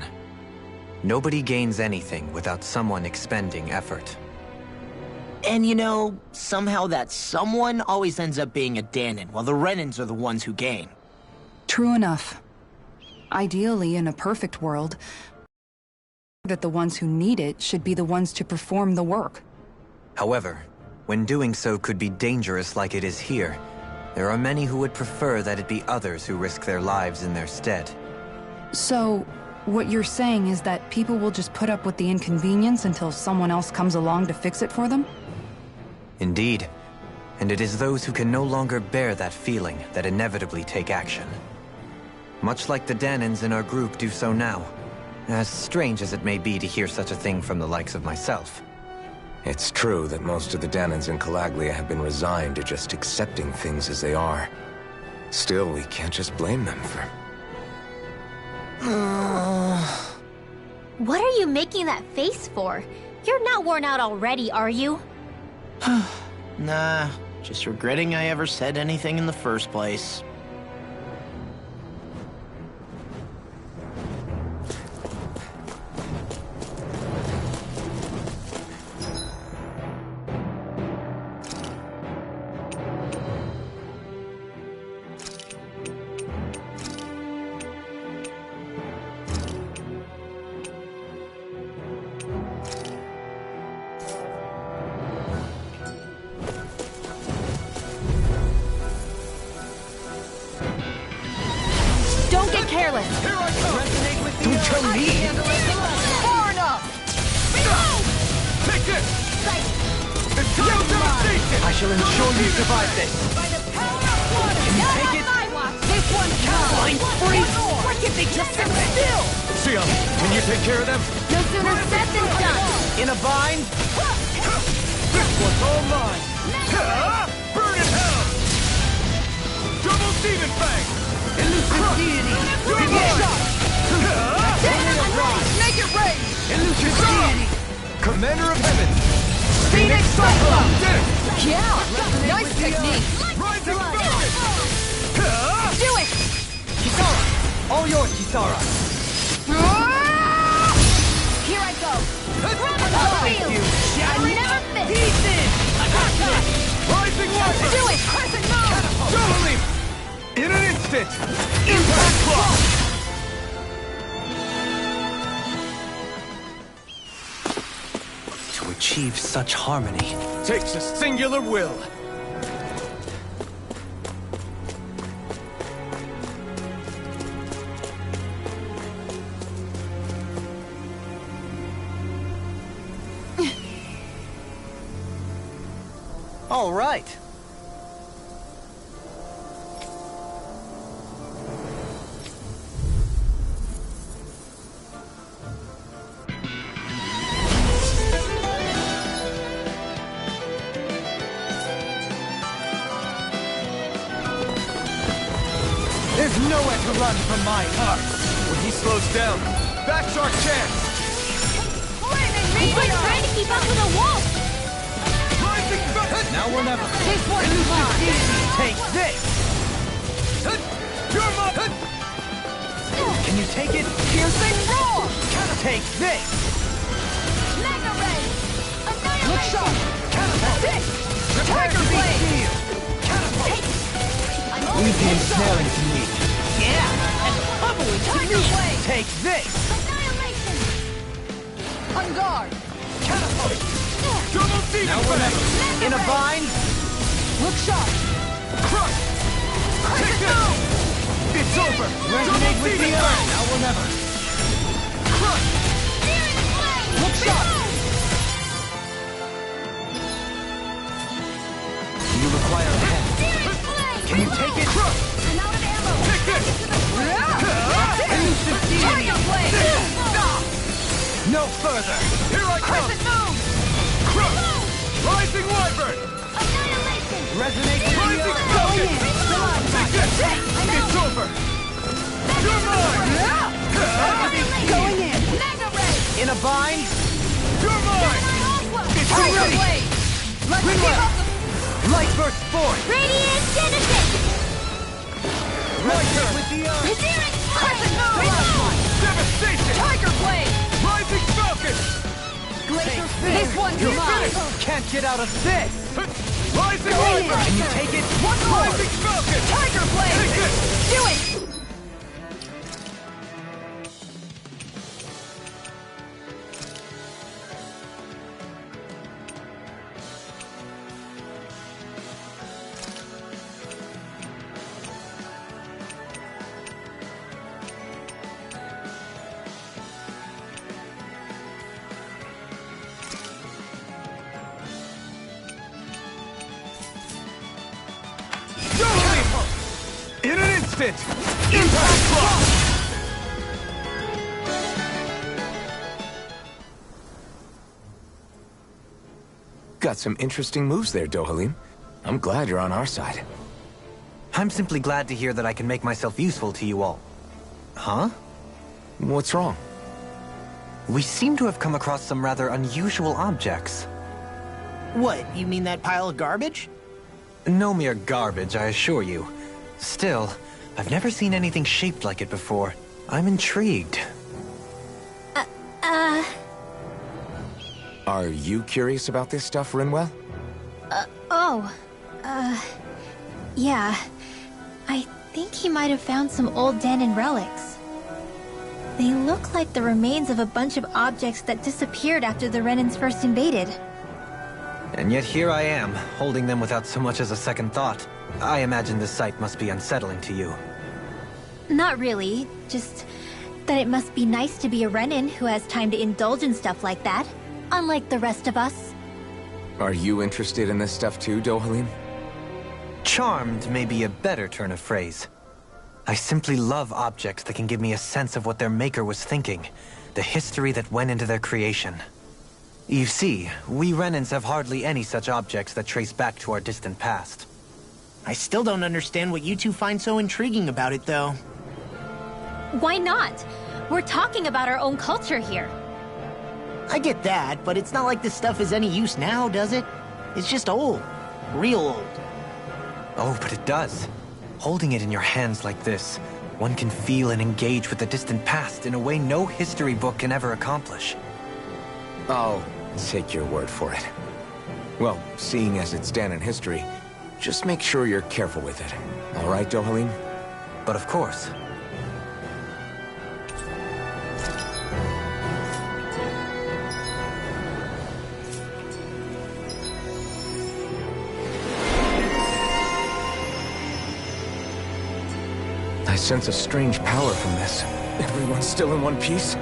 Nobody gains anything without someone expending effort. And you know, somehow that someone always ends up being a Danon, while the Renins are the ones who gain. True enough. Ideally, in a perfect world, that the ones who need it should be the ones to perform the work. However, when doing so could be dangerous like it is here, there are many who would prefer that it be others who risk their lives in their stead. So, what you're saying is that people will just put up with the inconvenience until someone else comes along to fix it for them? Indeed. And it is those who can no longer bear that feeling that inevitably take action. Much like the Danons in our group do so now. As strange as it may be to hear such a thing from the likes of myself. It's true that most of the Danons in Calaglia have been resigned to just accepting things as they are. Still, we can't just blame them for... What are you making that face for? You're not worn out already, are you? Nah, just regretting I ever said anything in the first place. Don't get careless! Here I come! Don't tell me! Far enough! Take this! It's time to devastation! I shall ensure you survive this! By the power of one! Can you take it? This one's Blind freeze! Why can't they just sit still? Siam, can you take care of them? No sooner said than done! In a bind? This one's all mine! Burn in hell! Double demon fang! Elusive deity! You're mine! Make it rain! Elusive deity! Commander of Heaven! Phoenix Cyclone! Did it! Yeah! Nice technique! Rising Falcon! Do it! Kisara! All yours, Kisara! Here I go! Thank you! I never miss! I got this! Rising Viper! Do it! Crescent moon! Double leap! In an instant! Impact block! To achieve such harmony. Takes a singular will. All right. There's nowhere to run from my heart. When he slows down, that's our chance. He's like trying to keep up with a wolf! Rising Falcon! Now or never. This one's mine! Take this! You're mine! Can you take it? Piercing roar! Take this! Mega Ray! Annihilation! Look sharp! Catapult! Tiger Blade! Catapult! Leave the ensnaring to me. Yeah, and bubbling to Tiger me. Blade! Take this! Annihilation! On guard! Catapult! Double demon! Now or never. In a bind. Look sharp! Crush! Take this! It's over! Resonate with the earth. Now or never. Crush! Searing Flame! Look sharp! You require a hand. Searing Flame! Can you take it? Crush! I'm out of ammo! Take this! Elusive Tiger Blade! No further! Here I come! Crescent Moon! Crush! Rising Wyvern! Annihilation! Resonate with the Rising earth. Falcon! Take this! It's over! You're mine! Going in! Mega Ray! In a bind. You're mine! It's Tiger already! Blade! Let's Green keep light. up the... Light burst forth! Radiant Genesis! My turn! With the earth. Searing Crescent Moon! Devastation! Tiger Blade! Rising Falcon! Glacier This one's You're mine! finished! Can't get out of this. Rising Going in. Wyvern! Can you take it? One more! Rising Falcon! Tiger Blade! Take this! Do it! In an instant! Impact Block! Got some interesting moves there, Dohalim. I'm glad you're on our side. I'm simply glad to hear that I can make myself useful to you all. Huh? What's wrong? We seem to have come across some rather unusual objects. What, you mean that pile of garbage? No mere garbage, I assure you. Still, I've never seen anything shaped like it before. I'm intrigued. Are you curious about this stuff, Rinwell? Yeah. I think he might have found some old Danon relics. They look like the remains of a bunch of objects that disappeared after the Renans first invaded. And yet here I am, holding them without so much as a second thought. I imagine this sight must be unsettling to you. Not really, just that it must be nice to be a Renan who has time to indulge in stuff like that, unlike the rest of us. Are you interested in this stuff too, Dohalim? Charmed may be a better turn of phrase. I simply love objects that can give me a sense of what their maker was thinking, the history that went into their creation. You see, we Renans have hardly any such objects that trace back to our distant past. I still don't understand what you two find so intriguing about it, though. Why not? We're talking about our own culture here. I get that, but it's not like this stuff is any use now, does it? It's just old. Real old. Oh, but it does. Holding it in your hands like this, one can feel and engage with the distant past in a way no history book can ever accomplish. I'll take your word for it. Well, seeing as it's Danon history, just make sure you're careful with it. All right, Dohalim? But of course. I sense a strange power from this. Everyone's still in one piece?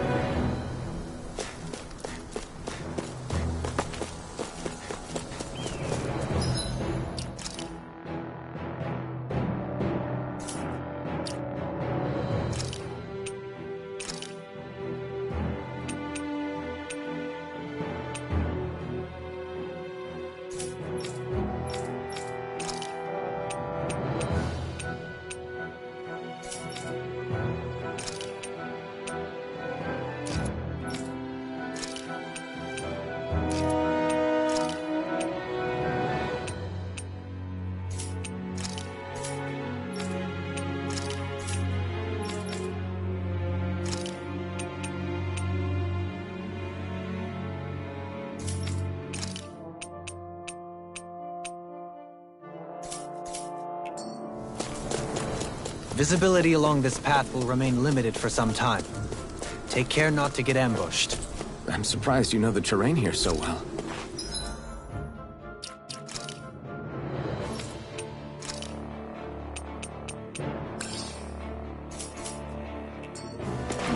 Visibility along this path will remain limited for some time. Take care not to get ambushed. I'm surprised you know the terrain here so well.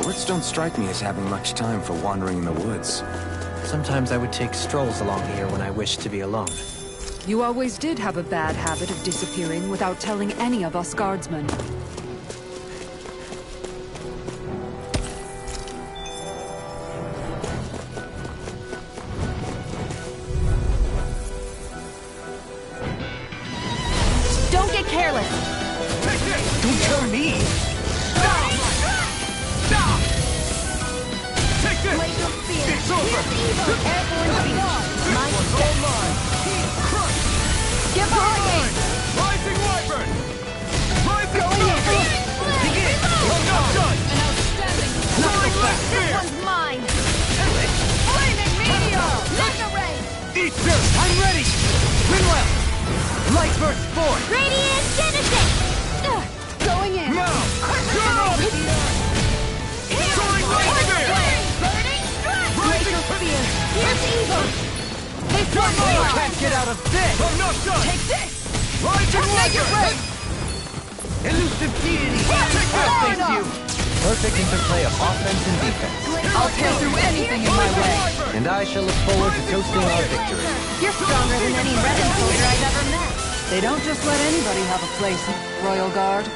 Lords don't strike me as having much time for wandering in the woods. Sometimes I would take strolls along here when I wished to be alone. You always did have a bad habit of disappearing without telling any of us guardsmen. Don't get careless! Don't tell me! Take this! It's over! Mine. All mine! Crush! Get behind me! Rising Wyvern! Rising Falcon! Begin! I'm not done! An outstanding Soaring Light This Spear! one's mine! flaming meteor! Mega ray! Eat dirt! I'm ready! Winwell! Light burst forth! Radiant Genesis! Going in! Now! You're up! Soaring Light Spear! Burning strike! Rising Spear! Here's evil! This You're one's mine! mine! Can't get out of this! I'm not done! Take this! Rising Make it Wyvern! rain! Elusive deity! Take this! Face you! Perfect interplay of offense and defense. I'll tear through anything in my way. And I shall look forward to toasting our victory. You're stronger than any Revan soldier I've ever met. They don't just let anybody have a place in the Royal Guard.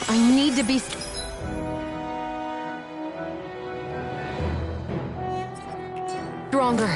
I need to be... stronger.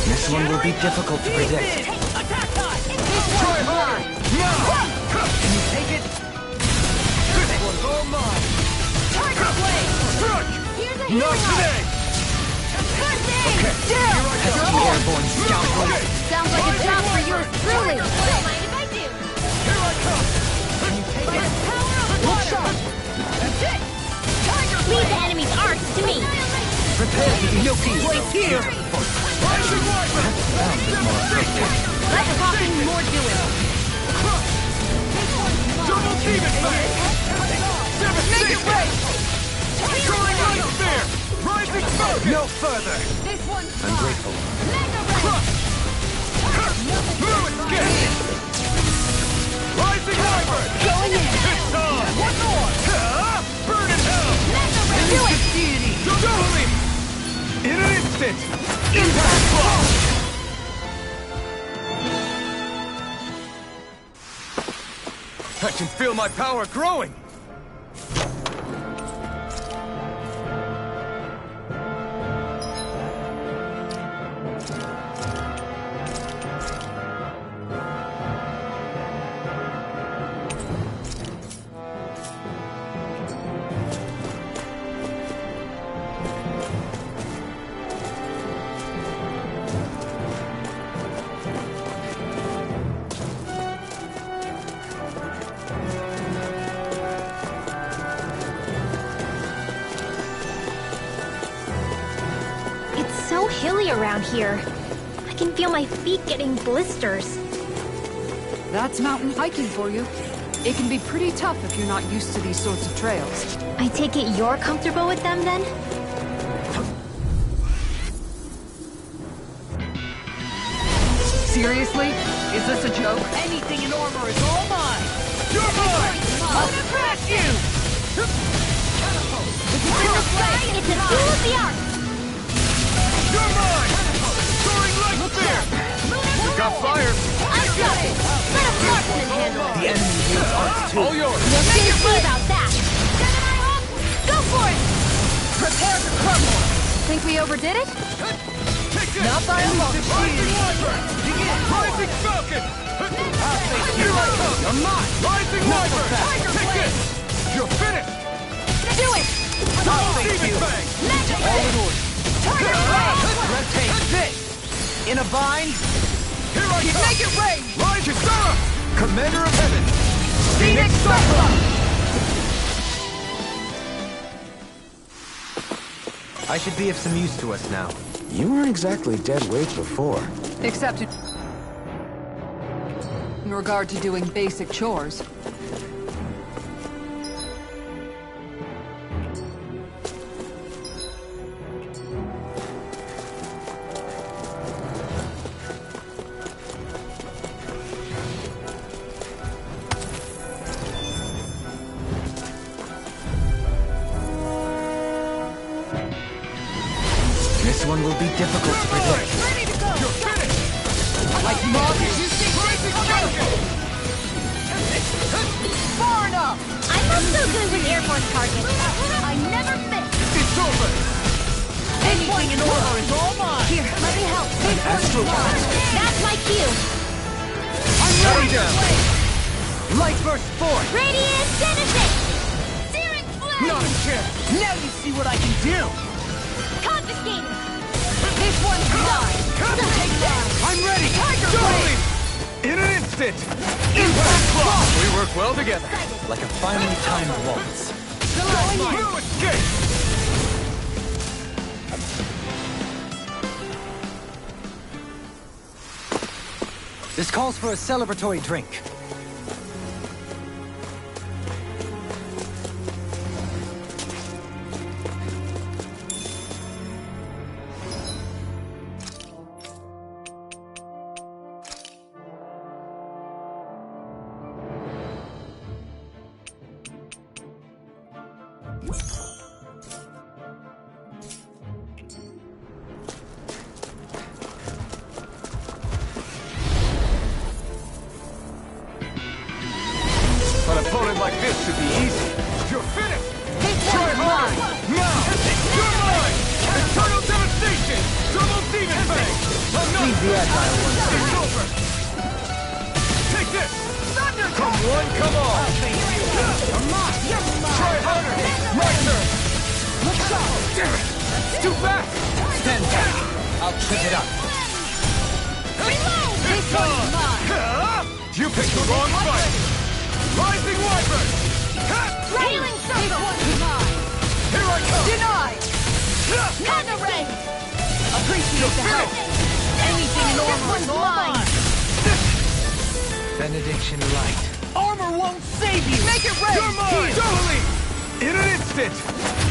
This one will be difficult to predict. Try hard! Now! Can you take it? This one's all mine! Tiger Blade! Struck! Here's a Not hero! today! Okay. Here I come! Airborne scoundrel. Okay, Sounds like a job for yours truly. Don't mind if I do. here I come! Can you take it? Power of water! That's it! Tiger Leave the enemy's arts to me. Prepare to be Yoki! Place here! Rising Wyvern! Devastation! Less talking, more doing. Double Demon Blade! Devastation! Soaring Light Spear! Rising Falcon! No further! This one's I'm grateful. Mega ray! Crush! Blue escape! Rising Wyvern! Going in. It's on! One more! Burn in hell! Mega ray! Do it! Deity! Totally! In an instant! Impact block! I can feel my power growing! It's so hilly around here. I can feel my feet getting blisters. That's mountain hiking for you. It can be pretty tough if you're not used to these sorts of trails. I take it you're comfortable with them then? Seriously? Is this a joke? Anything in armor is all mine! You're mine! I'll crush you! It's a tool of the art! You're mine! Soaring Light Spear! You got fire! I got it! Let a marksman handle it! The enemy wields arts too. All yours! You'll see about that! Go for it! Prepare to crumble! Think we overdid it? Take it! Not by a long shot. Rising Wyvern! Rising Falcon! Here I come! I'm not! Rising Wyvern! Take this! You're finished! Do it! Demon Fang! All in order. Tiger Blade! Let's take this! In a bind? Here I come! Make it rain! Rise Kisara! Commander of Heaven! Phoenix Cyclops! I should be of some use to us now. You weren't exactly dead weight before. Except in regard to doing basic chores. This one will be difficult to predict. Ready to go! You're finished! Like mob juicy Rising Falcon! far enough! I'm not so good with airborne targets. I never miss! It's over! Anything in order is all mine! Here, let me help! Astro Blast! That's my cue. I'm ready down! Light burst forth! Radiant Genesis! Searing Flame! Not a chance! Now you see what I can do! Confiscated! This one's mine! Take that! I'm ready! Tiger Totally! In an instant! Impact Claw! We work well together. Like a finely timed waltz. No escape! This calls for a celebratory drink. An opponent like this should be easy. You're finished! This Try one's hard! mine! Now! You're mine! Eternal devastation! Double demon fang! Leave the agile one. It's over! Take this! Come one, come all! I'm not! Try harder! My turn! Let's go! Damn it! It's too fast! Stand back. I'll trip it up. Reload! This one's mine! You picked the wrong fight! Rising Wyvern! Healing Circle! This one's mine! Here I come! Denied! Counter Ray! Appreciate the help! Anything in order is all mine! Benediction light. Armor won't save you! Make it rain! You're mine! Totally! In an instant!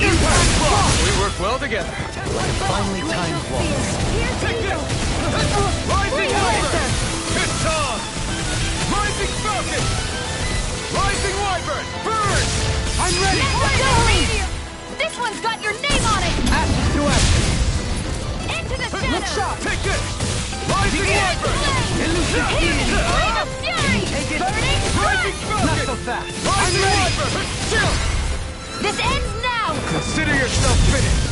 Impact Claw! We work well together. Like a finely timed waltz. Take this! Rising Wyvern! It's on! Rising Falcon! Rising Wyvern! Burn! I'm ready! This one's got your name on it! Ashes to ashes. Into the shadow! Take this! Rising Wyvern! Flame of Fury! Take it. Burning Rising Crust! Not so Falcon! fast. Rising Wyvern! Chill! This ends now! Consider yourself finished!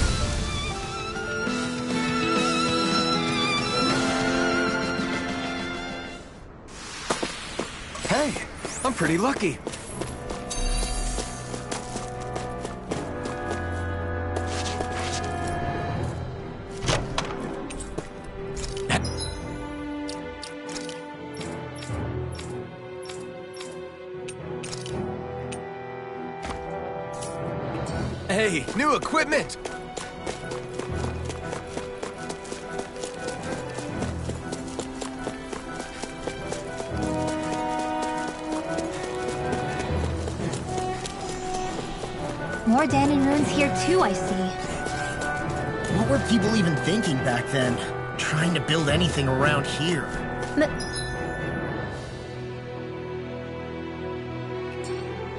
Hey, I'm pretty lucky. Hey, new equipment! More Danon runes here too, I see. What were people even thinking back then? Trying to build anything around here.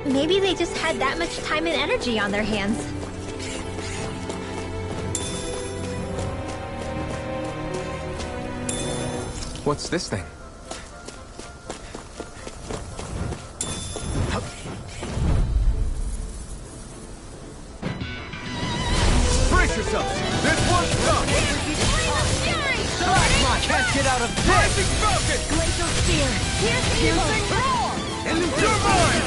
Maybe they just had that much time and energy on their hands. What's this thing? Brace yourselves! This one's tough! Piercing roar! You're mine!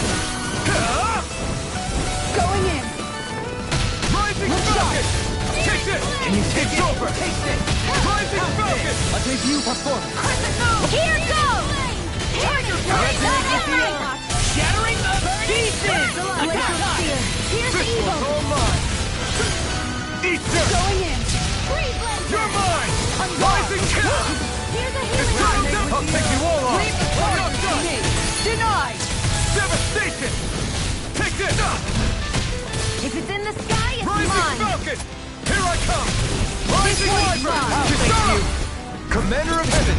Going in! Rising Falcon! Take it! Can you take It's it? over! Rising Falcon! A debut performance. Here goes! Shattering the pieces! Here's This evil! one's all mine! Eat this! Going in! Freeze blade! You're mine! Rising Kill! Here's a It's healing! time! I'll take you all on! I'm not done! Denied! Devastation! Take this! If it's in the sky, it's Rising mine! Falcon! Here I come! Rising one's Wyvern! mine. Kisara! Commander of Heaven!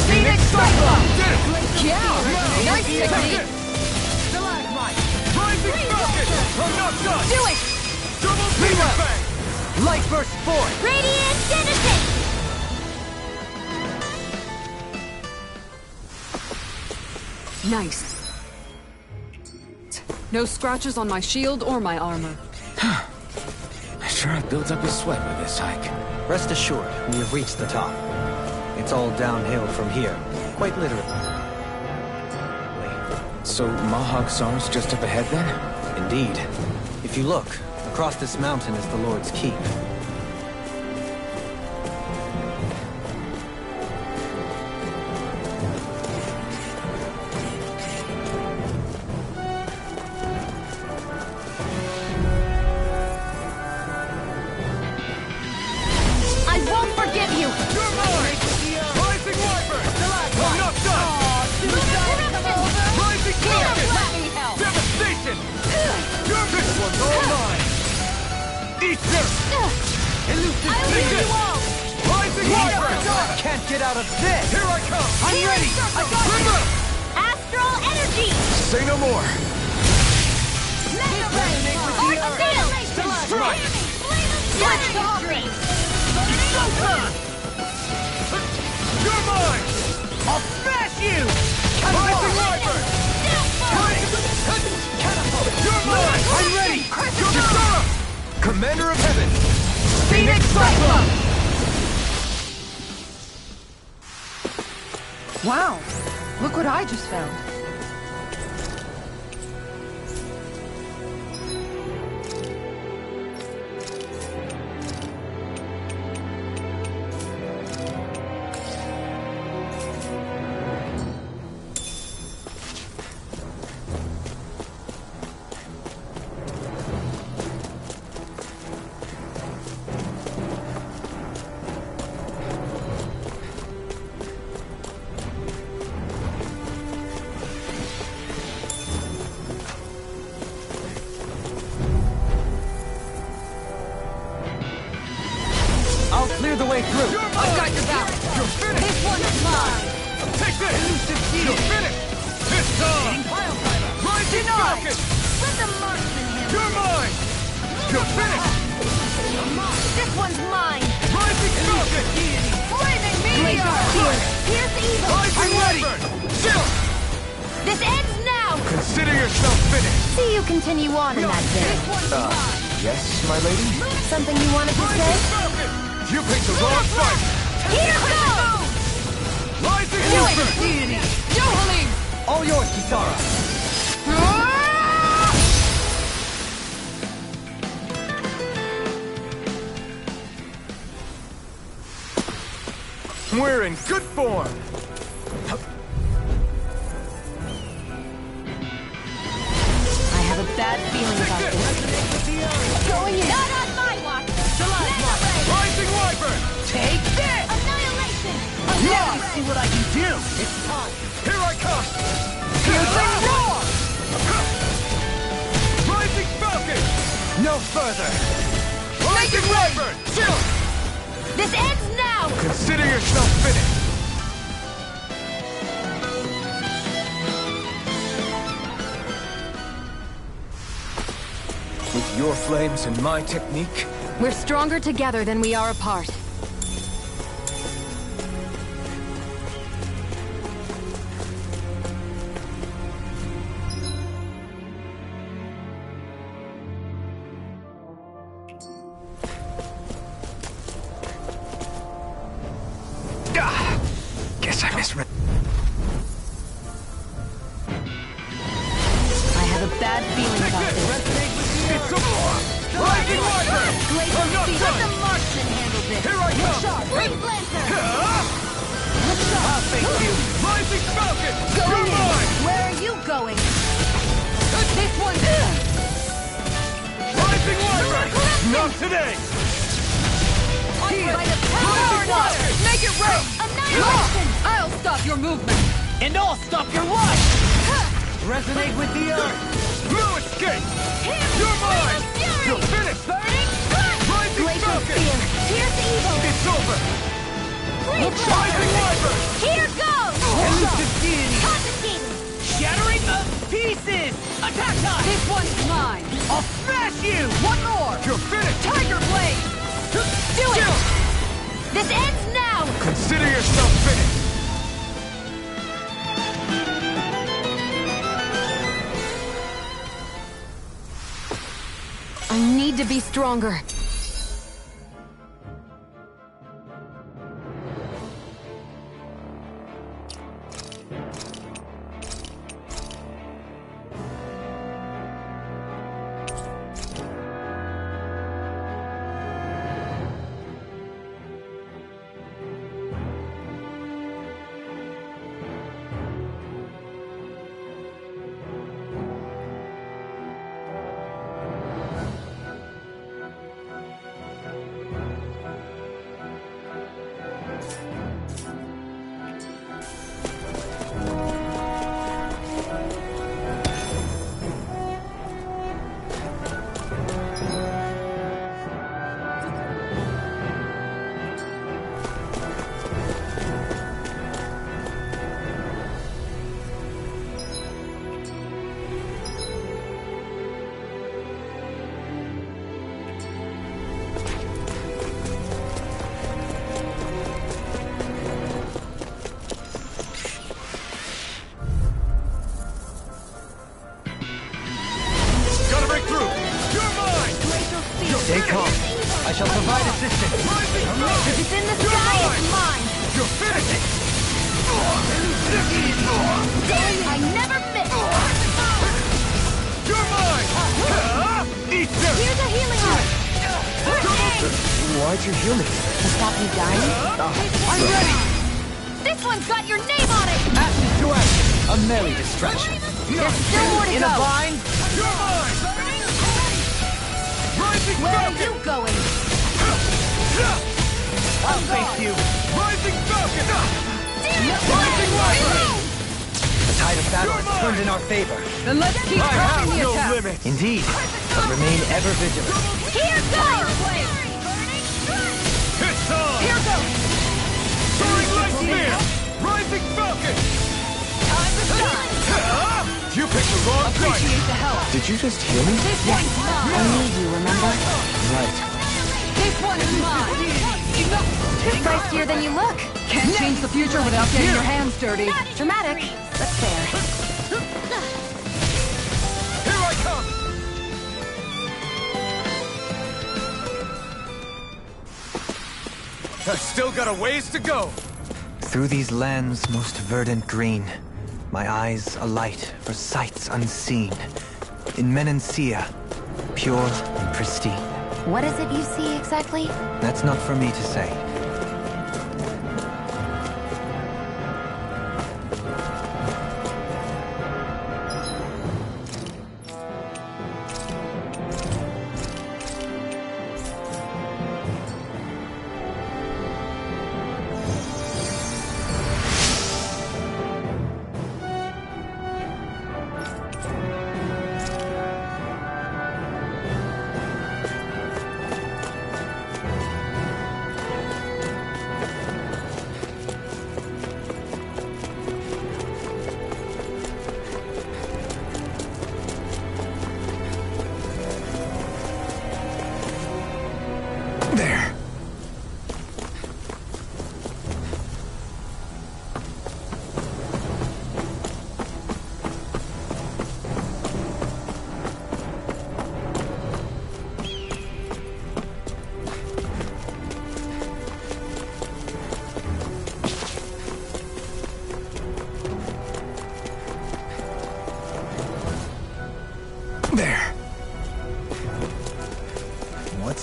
Phoenix Cyclone! Cyclone! Did it! Yeah! Nice Take technique! it! Rising Falcon! I'm not done! Do it! Double Demon Fang! Light burst forth. Radiant Genesis! Nice. No scratches on my shield or my armor. Sure builds up his sweat with this hike. Rest assured, we have reached the top. It's all downhill from here, quite literally. So Mahag Sar's just up ahead then? Indeed. If you look, across this mountain is the Lord's Keep. I won't forgive you! You're mine! Rising Wyvern! I'm not done! Rising Falcon! Devastation! This one's all mine! Eat this! Elusive I'll leave you all! Rising Wyvern! Can't get out of this! Here I come! I'm ready! I got you! Astral Energy! Say no more! Mega Ray! Annihilation! Strike! Flame of Fury! You're mine! I'll smash you! Rising Wyvern! You're mine! I'm ready! Kisara! Commander of Heaven! Phoenix Cyclone! Wow! Look what I just found. I'll clear the way through. I've got your back! You're finished! This one's mine! Take this! You're finished! This time! Rising Falcon! Let the marksman handle You're mine! You're finished! This one's mine! Rising Falcon! Flaming Meteor! Here's evil! Rising Wyvern! Chill! This ends now! Consider yourself finished! See you continue on in that This vein. one's mine! Yes, my lady? Something you wanted to say? Falcon! You picked the wrong fight! Here goes! Rising Do it! Wyvern! Yohalim! All yours, Kisara. We're in good form! I have a bad feeling about this. Going in! Not on my watch! Rising Wyvern! Take this! Annihilation! Now you see what I can do! Here I come! Piercing roar! Rising Falcon! No further. Rising Wyvern! Chill! This ends now! Consider yourself finished! With your flames and my technique, We're stronger together than we are apart. Guess I misread. bad feeling about this. It's a rising wiper! Glacial I'm not Speed. done! Let the marksman handle this. Here I come! Freeze Lancer! I'll face you! Rising Falcon! Going You're in. mine! Where are you going? This one! Rising wiper! Not today! By the power Rising of water! water! Make it rain! Annihilation! I'll stop your movement! And I'll stop your life! Resonate with the earth! No escape! You're mine! You're finished! Rising Glacial Falcon! Spear! Here's evil! It's over! Freeze Rising Lancer! wiper! Here goes! Elusive deity! Confiscated! Shattering the pieces! Attack time! This one's mine! I'll smash you! One more! You're finished! Tiger Blade! Do it! This ends now! Consider yourself finished! I need to be stronger. Stay calm. I shall provide assistance. If it's in the sky, it's mine! You're finished! I never miss! You're mine! Eat this! Here's a healing art! Why'd you heal me? To stop you dying? I'm ready! This one's got your name on it! Ashes to ashes. A merely distraction. There's still more to In a go! bind? You're mine! Rising Where are Falcon! you going? I'll face you. Rising Falcon! Rising The tide of battle has turned in our favor. Then let's keep I have pressing the no attack! limit! Indeed. But remain ever vigilant. Here goes! It's on! Here goes! Soaring Light Spear! Rising Falcon! Time to shine! You picked the wrong fight! Appreciate the help! Did you just heal me? This one's mine! I need you, remember? Right. This one's mine! You're feistier than you look. Can't change the future without getting your hands dirty. Dramatic, but fair. Here I come! I've still got a ways to go! Through these lands most verdant green, my eyes alight for sights unseen. In Menancia, pure and pristine. What is it you see exactly? That's not for me to say.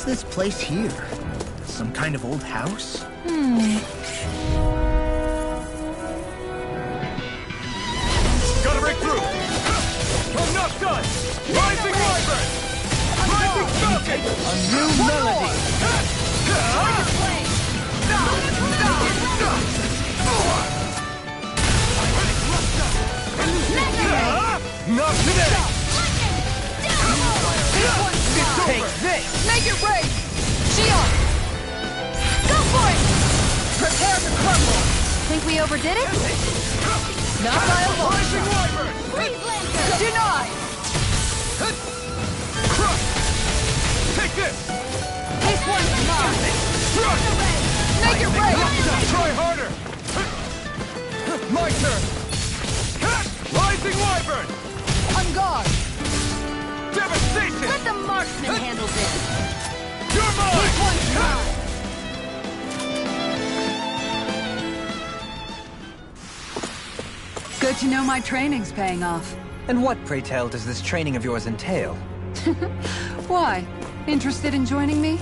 this place here? Some kind of old house? Gotta break through! I'm not done! Rising Wyvern! Rising Falcon! A new melody! Not today! Take this! Make it rain! Shion! Go for it! Prepare to crumble! Think we overdid it? Not by a long Rising shot. Wyvern! Freeze Lancer! Denied! Crush! Take this! This one's mine! Crush! Make it rain! Try harder! My turn! Rising Wyvern! On guard! Devastation! Let the marksman handle this! You're mine! This one's mine! Good to know my training's paying off. And what, pray tell, does this training of yours entail? Why? Interested in joining me?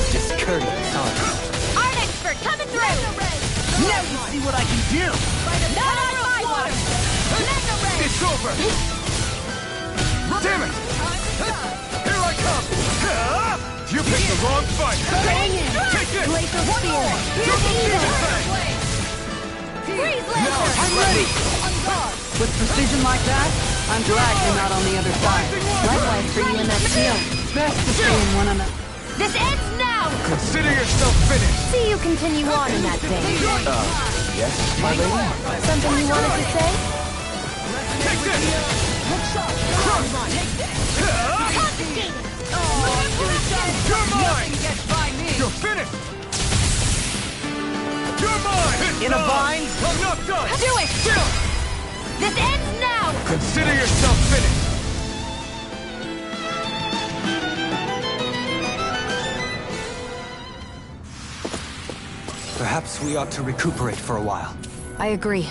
Discourteous, aren't you? Art expert coming through! Now you see what I can do! Not on my watch! Mega Ray! It's over! Damn it! Here I come! You picked the wrong fight! Going in! Take it! Glacial Spear! Double Demon Fang! Freeze Now Lancer! I'm ready! With precision like that, I'm glad you're not on the other side. Likewise for you and that shield. Best to stay in one another. This ends now! Consider yourself finished! See you continue on in that vein. Yes, my lady? Something you wanted to say? Take this! Crush! Confiscated! You're mine! You're finished! You're mine! In a bind? I'm not done! Do it! Still! This ends now! Consider yourself finished! Perhaps we ought to recuperate for a while. I agree.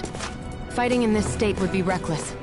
Fighting in this state would be reckless.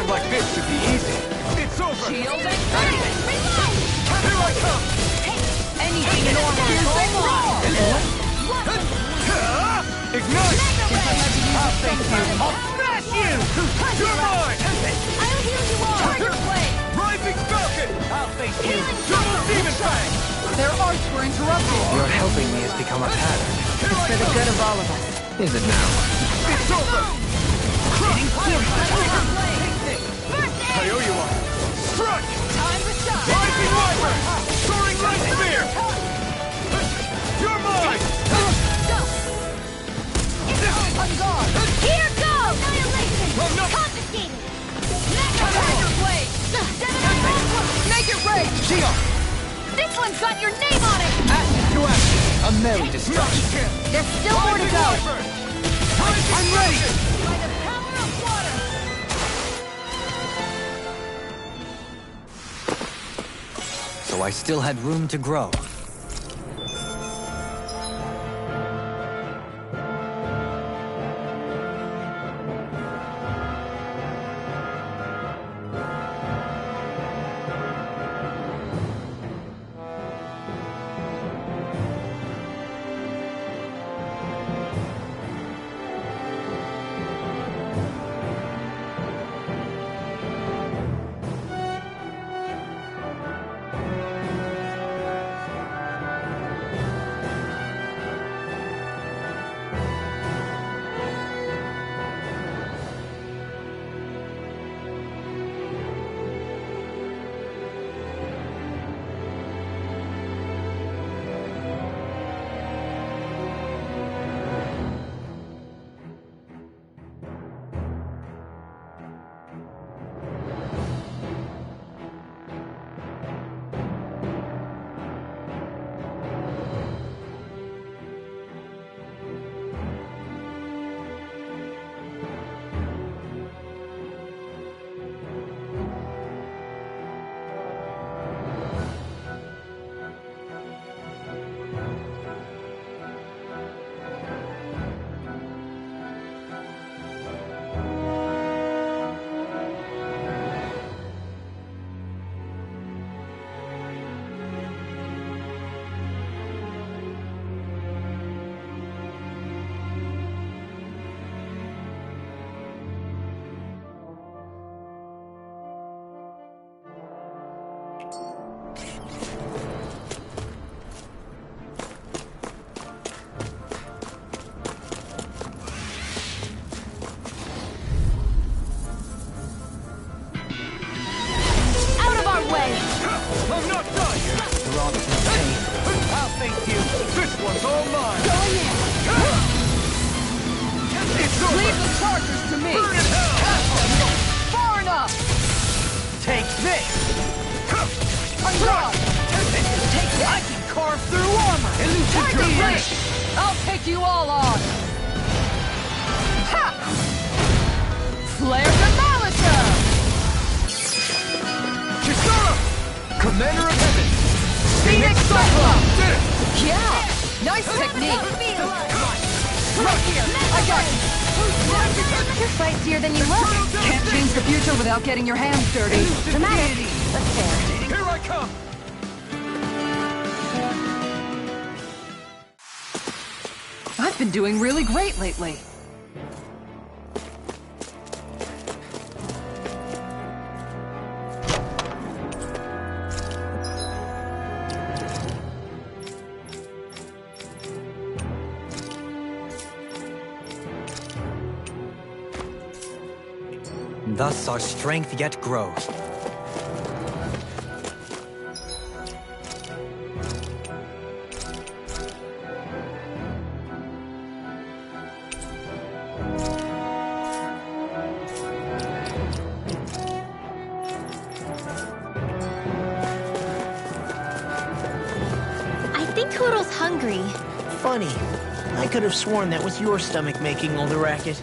Like this should be easy. It's over. Shield and ready! Reload! Here I come. Anything in order! Ignite! I'll face you! I'll smash you! You're mine! I'll heal you all! Target play! Rising Falcon! I'll face you! Double Demon Fang! Their arts were interrupted. Your helping me has become a pattern. Here I For the come. good of all of us. Is it now? It's over! I owe you one. Strike! Time to shine! Rising Wyvern! Soaring Light Spear! You're mine! On guard! Here goes! Annihilation! I'm not- Confiscated! Tiger Blade! Make it rain! Shion! This one's got your name on it! Ashes to ashes. A merry Not destruction. again! There's still more to Rising go! Wyvern! I'm ready! By the power of water! So I still had room to grow. Take this! I'm gone! Take this! I can carve through armor! Elusive your blade! I'll take you all on! Ha! Flare Demolisher! Kisara! Commander of Heaven! Phoenix Cyclone! Did it! Yeah! Nice technique! Right here! I got you! You're feistier than you look. Can't change the future without getting your hands dirty. Dramatic, but fair. Here I come! I've been doing really great lately. Thus our strength yet grows. I think Toadle's hungry. Funny. I could have sworn that was your stomach making all the racket.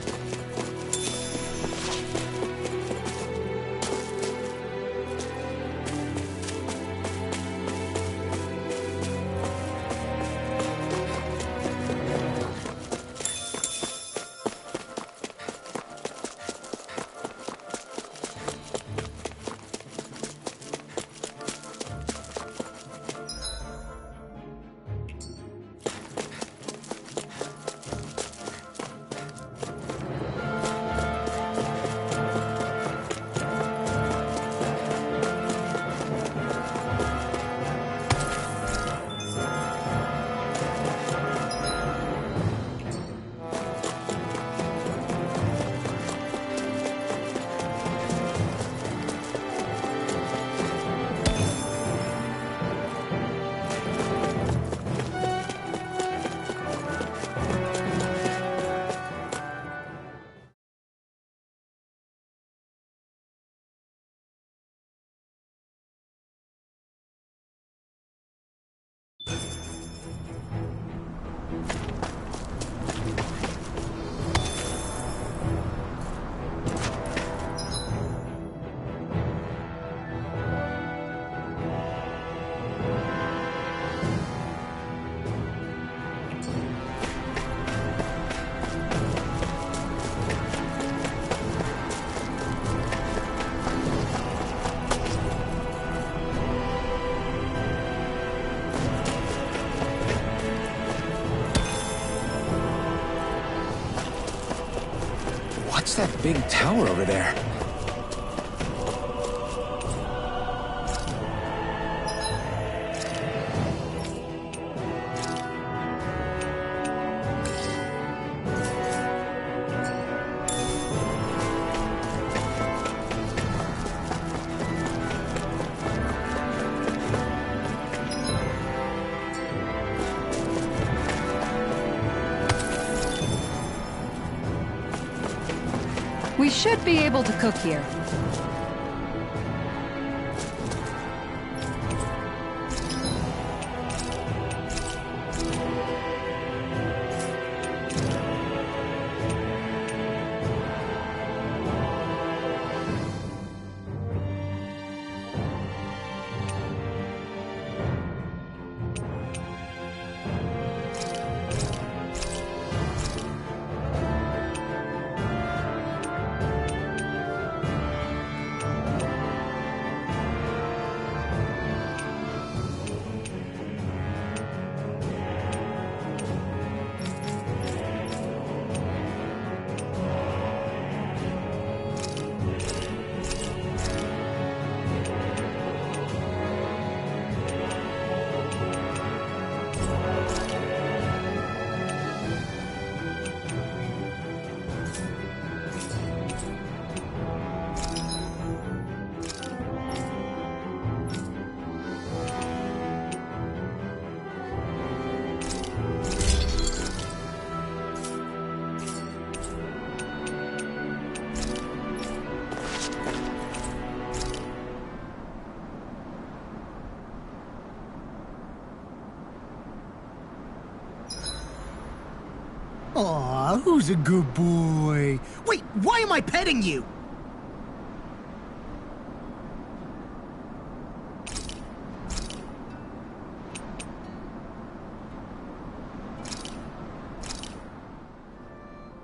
What's that big tower over there? We should be able to cook here. Aw, who's a good boy? Wait, why am I petting you?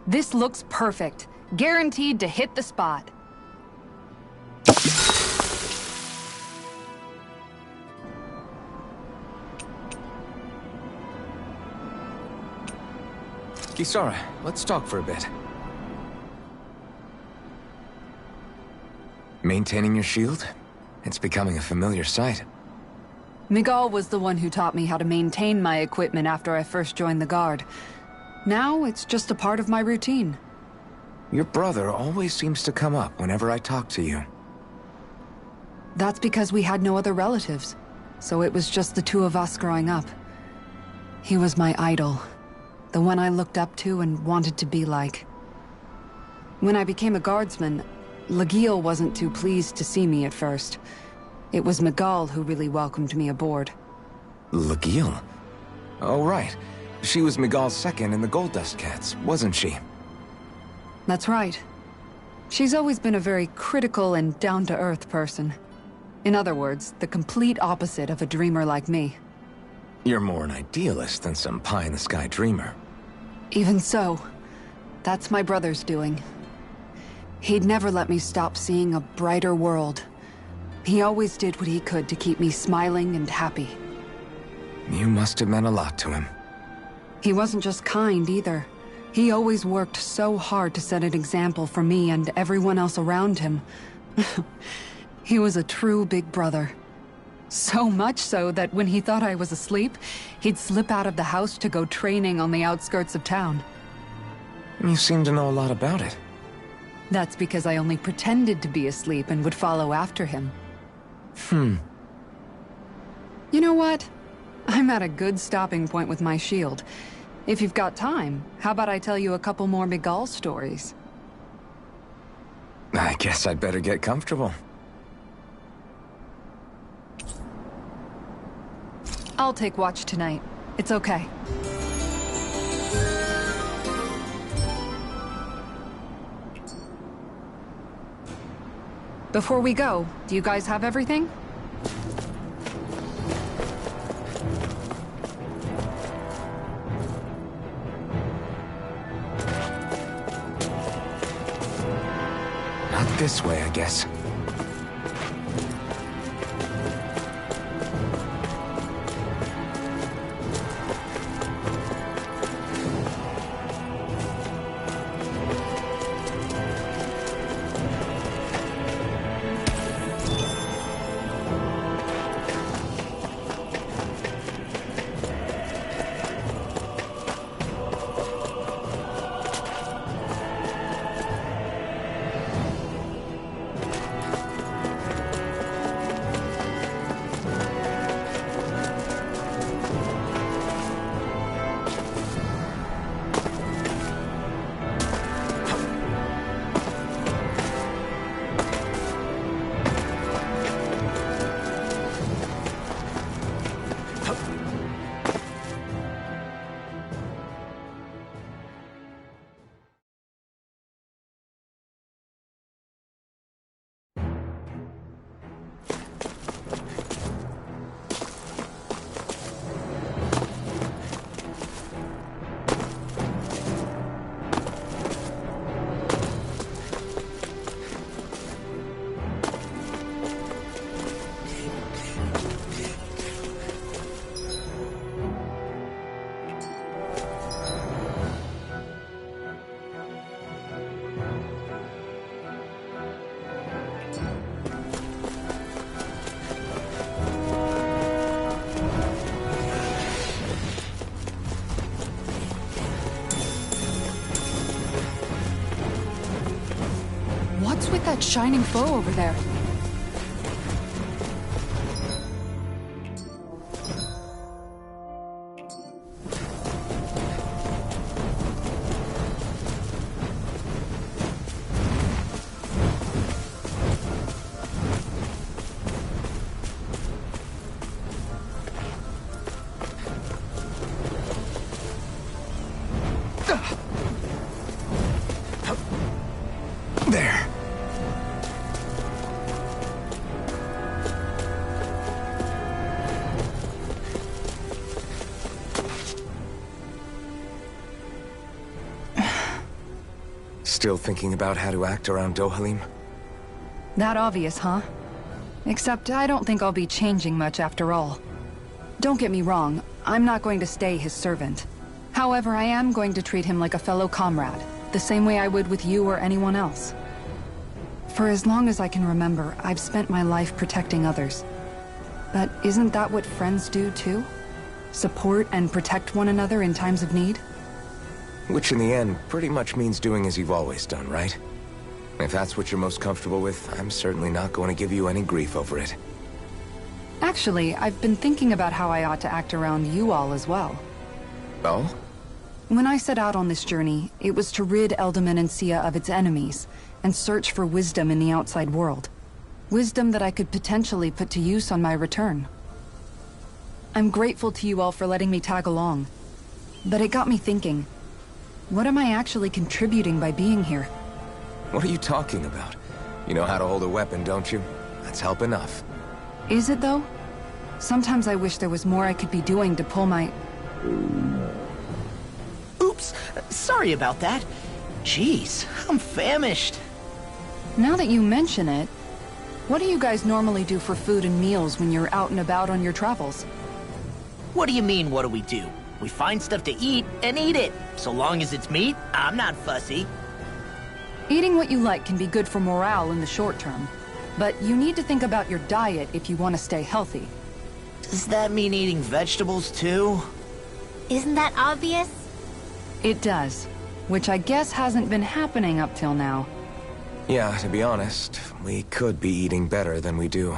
This looks perfect. Guaranteed to hit the spot. Kisara, let's talk for a bit. Maintaining your shield? It's becoming a familiar sight. Miguel was the one who taught me how to maintain my equipment after I first joined the Guard. Now, it's just a part of my routine. Your brother always seems to come up whenever I talk to you. That's because we had no other relatives, so it was just the two of us growing up. He was my idol, the one I looked up to and wanted to be like. When I became a guardsman, Lagiel wasn't too pleased to see me at first. It was Miguel who really welcomed me aboard. Lagiel? Oh, right. She was Miguel's second in the Gold Dust Cats, wasn't she? That's right. She's always been a very critical and down-to-earth person. In other words, the complete opposite of a dreamer like me. You're more an idealist than some pie-in-the-sky dreamer. Even so, that's my brother's doing. He'd never let me stop seeing a brighter world. He always did what he could to keep me smiling and happy. You must have meant a lot to him. He wasn't just kind, either. He always worked so hard to set an example for me and everyone else around him. He was a true big brother. So much so that when he thought I was asleep, he'd slip out of the house to go training on the outskirts of town. You seem to know a lot about it. That's because I only pretended to be asleep and would follow after him. You know what? I'm at a good stopping point with my shield. If you've got time, how about I tell you a couple more Miguel stories? I guess I'd better get comfortable. I'll take watch tonight. It's okay. Before we go, do you guys have everything? Not this way, I guess. What's with that shining foe over there? Still thinking about how to act around Dohalim? That obvious, huh? Except I don't think I'll be changing much after all. Don't get me wrong, I'm not going to stay his servant. However, I am going to treat him like a fellow comrade, the same way I would with you or anyone else. For as long as I can remember, I've spent my life protecting others. But isn't that what friends do too? Support and protect one another in times of need? Which in the end pretty much means doing as you've always done, right? If that's what you're most comfortable with, I'm certainly not going to give you any grief over it. Actually, I've been thinking about how I ought to act around you all as well. Oh? When I set out on this journey, it was to rid Eldaman and Sia of its enemies, and search for wisdom in the outside world. Wisdom that I could potentially put to use on my return. I'm grateful to you all for letting me tag along. But it got me thinking, what am I actually contributing by being here? What are you talking about? You know how to hold a weapon, don't you? That's help enough. Is it though? Sometimes I wish there was more I could be doing to pull my... Oops, sorry about that. Jeez, I'm famished. Now that you mention it, what do you guys normally do for food and meals when you're out and about on your travels? What do you mean, what do we do? We find stuff to eat and eat it. So long as it's meat, I'm not fussy. Eating what you like can be good for morale in the short term, but you need to think about your diet if you want to stay healthy. Does that mean eating vegetables too? Isn't that obvious? It does, which I guess hasn't been happening up till now. Yeah, to be honest, we could be eating better than we do.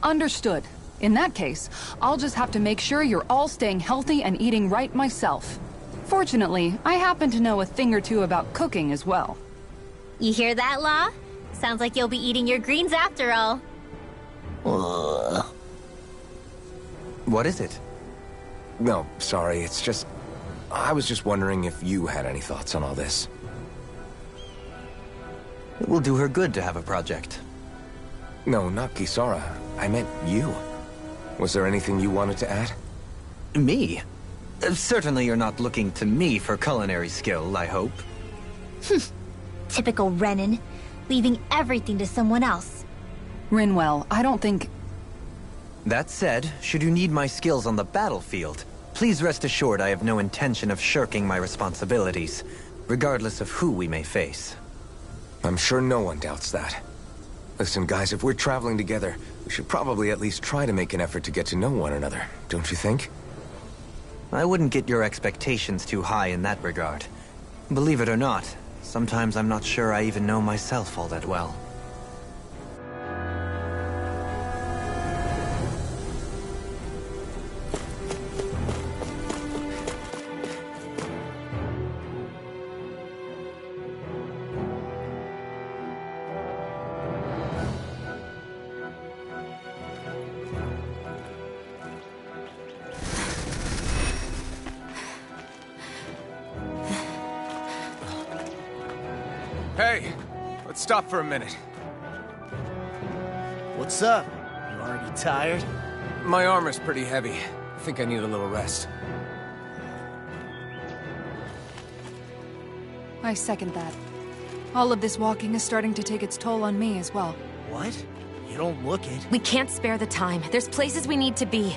Understood. In that case, I'll just have to make sure you're all staying healthy and eating right myself. Fortunately, I happen to know a thing or two about cooking as well. You hear that, Law? Sounds like you'll be eating your greens after all. What is it? No, sorry, it's just... I was just wondering if you had any thoughts on all this. It will do her good to have a project. No, not Kisara. I meant you. Was there anything you wanted to add? Me? Certainly you're not looking to me for culinary skill, I hope. Typical Renan, leaving everything to someone else. Rinwell, I don't think... That said, should you need my skills on the battlefield, please rest assured I have no intention of shirking my responsibilities, regardless of who we may face. I'm sure no one doubts that. Listen, guys, if we're traveling together, we should probably at least try to make an effort to get to know one another, don't you think? I wouldn't get your expectations too high in that regard. Believe it or not, sometimes I'm not sure I even know myself all that well. Hey, let's stop for a minute. What's up? You already tired? My armor's pretty heavy. I think I need a little rest. I second that. All of this walking is starting to take its toll on me as well. What? You don't look it. We can't spare the time. There's places we need to be.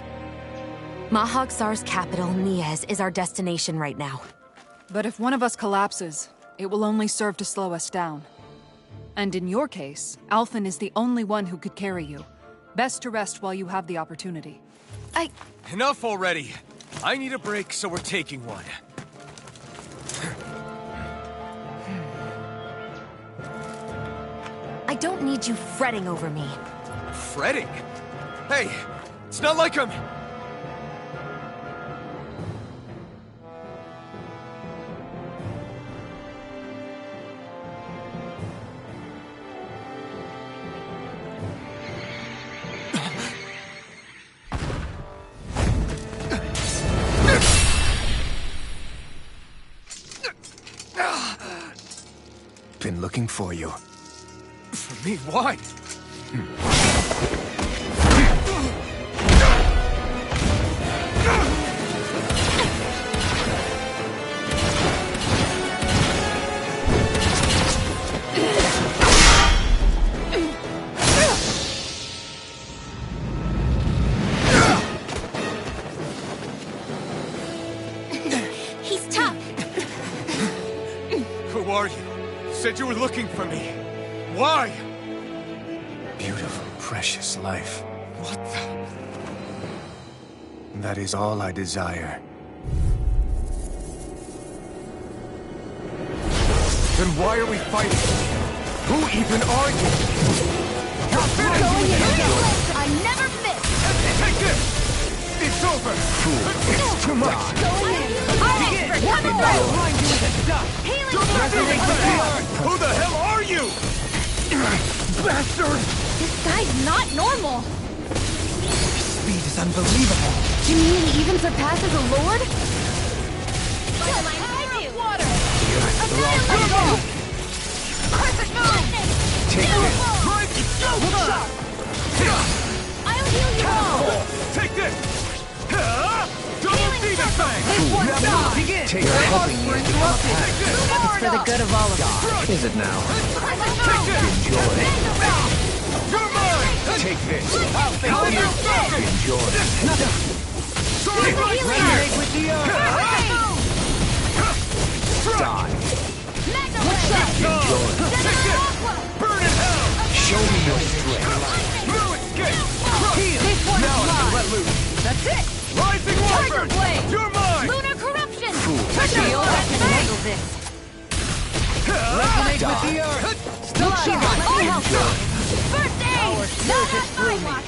Mahag-Sar's capital, Niez, is our destination right now. But if one of us collapses, it will only serve to slow us down. And in your case, Alphen is the only one who could carry you. Best to rest while you have the opportunity. Enough already. I need a break, so we're taking one. I don't need you fretting over me. Fretting? Hey, it's not like I'm... Been looking for you. For me, why? said you were looking for me. Why? Beautiful, precious life. What the... That is all I desire. Then why are we fighting? Who even are you? You're finished! I never miss! Take this! It's over! It's too much! Alright, we're coming through! Healing Who the hell are you? Bastard! This guy's not normal! Speed is unbelievable. Do you mean he even surpasses a lord? Water! Take this! Right! I'll heal you all! Take this! Double demon fang! Take a helping hand to come back. It's for the good of all of us. Is it now? Take this! Enjoy. You're mine! Take this. I'll Enjoy. Resonate with the earth. Die. Enjoy! Take this! Burn in hell! Show me your strength. No escape! This one's Now I can mine! let loose! That's it! Rising Tiger Wyvern! Blade! You're mine! Lunar corruption! Shield can handle this. Resonate with the earth. Still Shiva, let me help you! First aid! Not on my watch!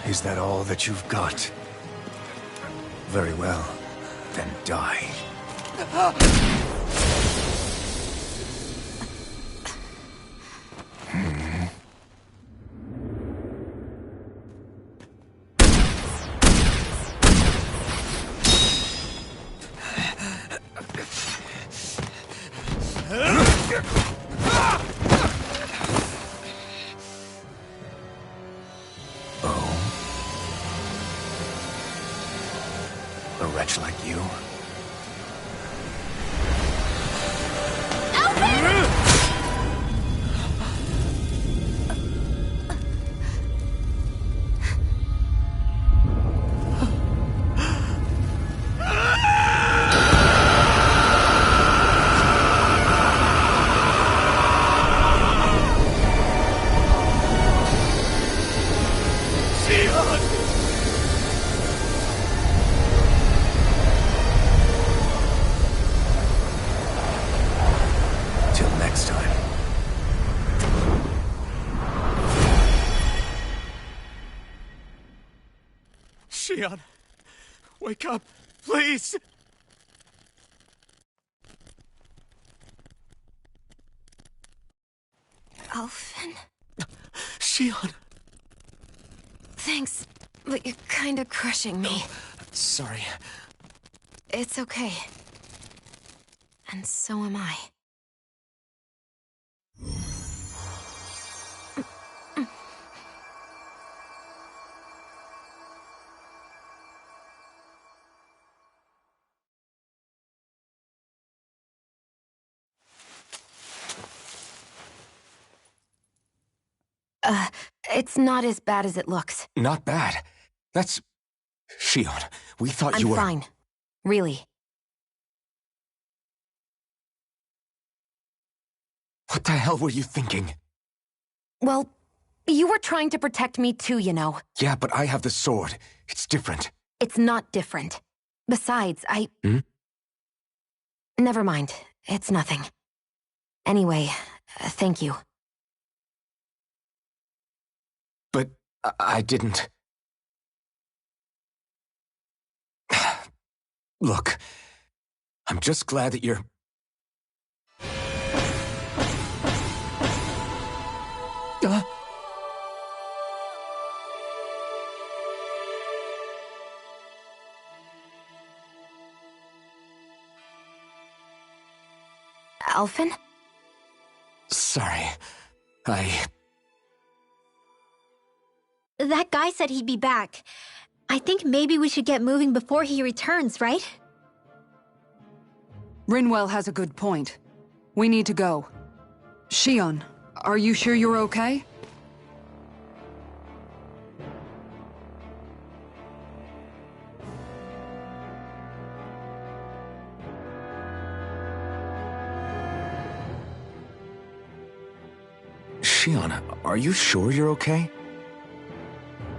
Is that all that you've got? Very well. Then die. A wretch like you? Till next time. Shion, wake up, please! Alphen? Shion! Thanks, but you're kinda crushing me. Sorry. It's okay. And so am I. It's not as bad as it looks. Not bad. That's Shion, we thought I'm you were... fine. Really. What the hell were you thinking? Well, you were trying to protect me too, you know. Yeah, but I have the sword. It's different. It's not different. Besides, Hmm? Never mind. It's nothing. Anyway, thank you. But I didn't... Look, I'm just glad that you're... Alphen? Sorry. That guy said he'd be back. I think maybe we should get moving before he returns, right? Rinwell has a good point. We need to go. Shion, are you sure you're okay? Shion, are you sure you're okay?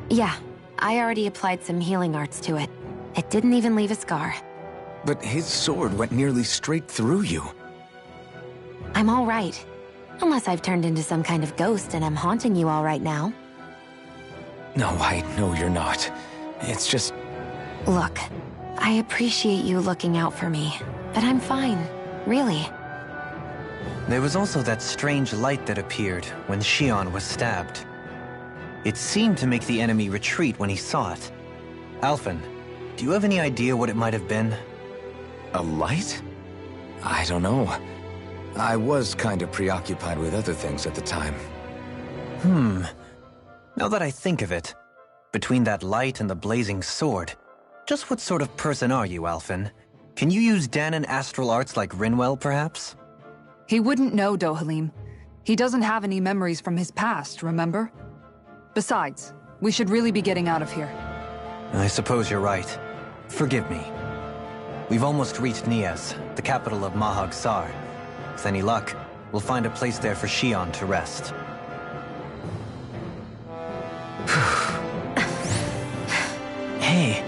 Yeah, I already applied some healing arts to it. It didn't even leave a scar. But his sword went nearly straight through you. I'm all right. Unless I've turned into some kind of ghost and I'm haunting you all right now. No, I know you're not. It's just... Look, I appreciate you looking out for me, but I'm fine. Really. There was also that strange light that appeared when Shion was stabbed. It seemed to make the enemy retreat when he saw it. Alphen, do you have any idea what it might have been? A light? I don't know. I was kind of preoccupied with other things at the time. Now that I think of it, between that light and the blazing sword, just what sort of person are you, Alphen? Can you use Danon astral arts like Rinwell, perhaps? He wouldn't know, Dohalim. He doesn't have any memories from his past, remember? Besides, we should really be getting out of here. I suppose you're right. Forgive me. We've almost reached Nias, the capital of Mahag Sar. With any luck, we'll find a place there for Shion to rest. Hey.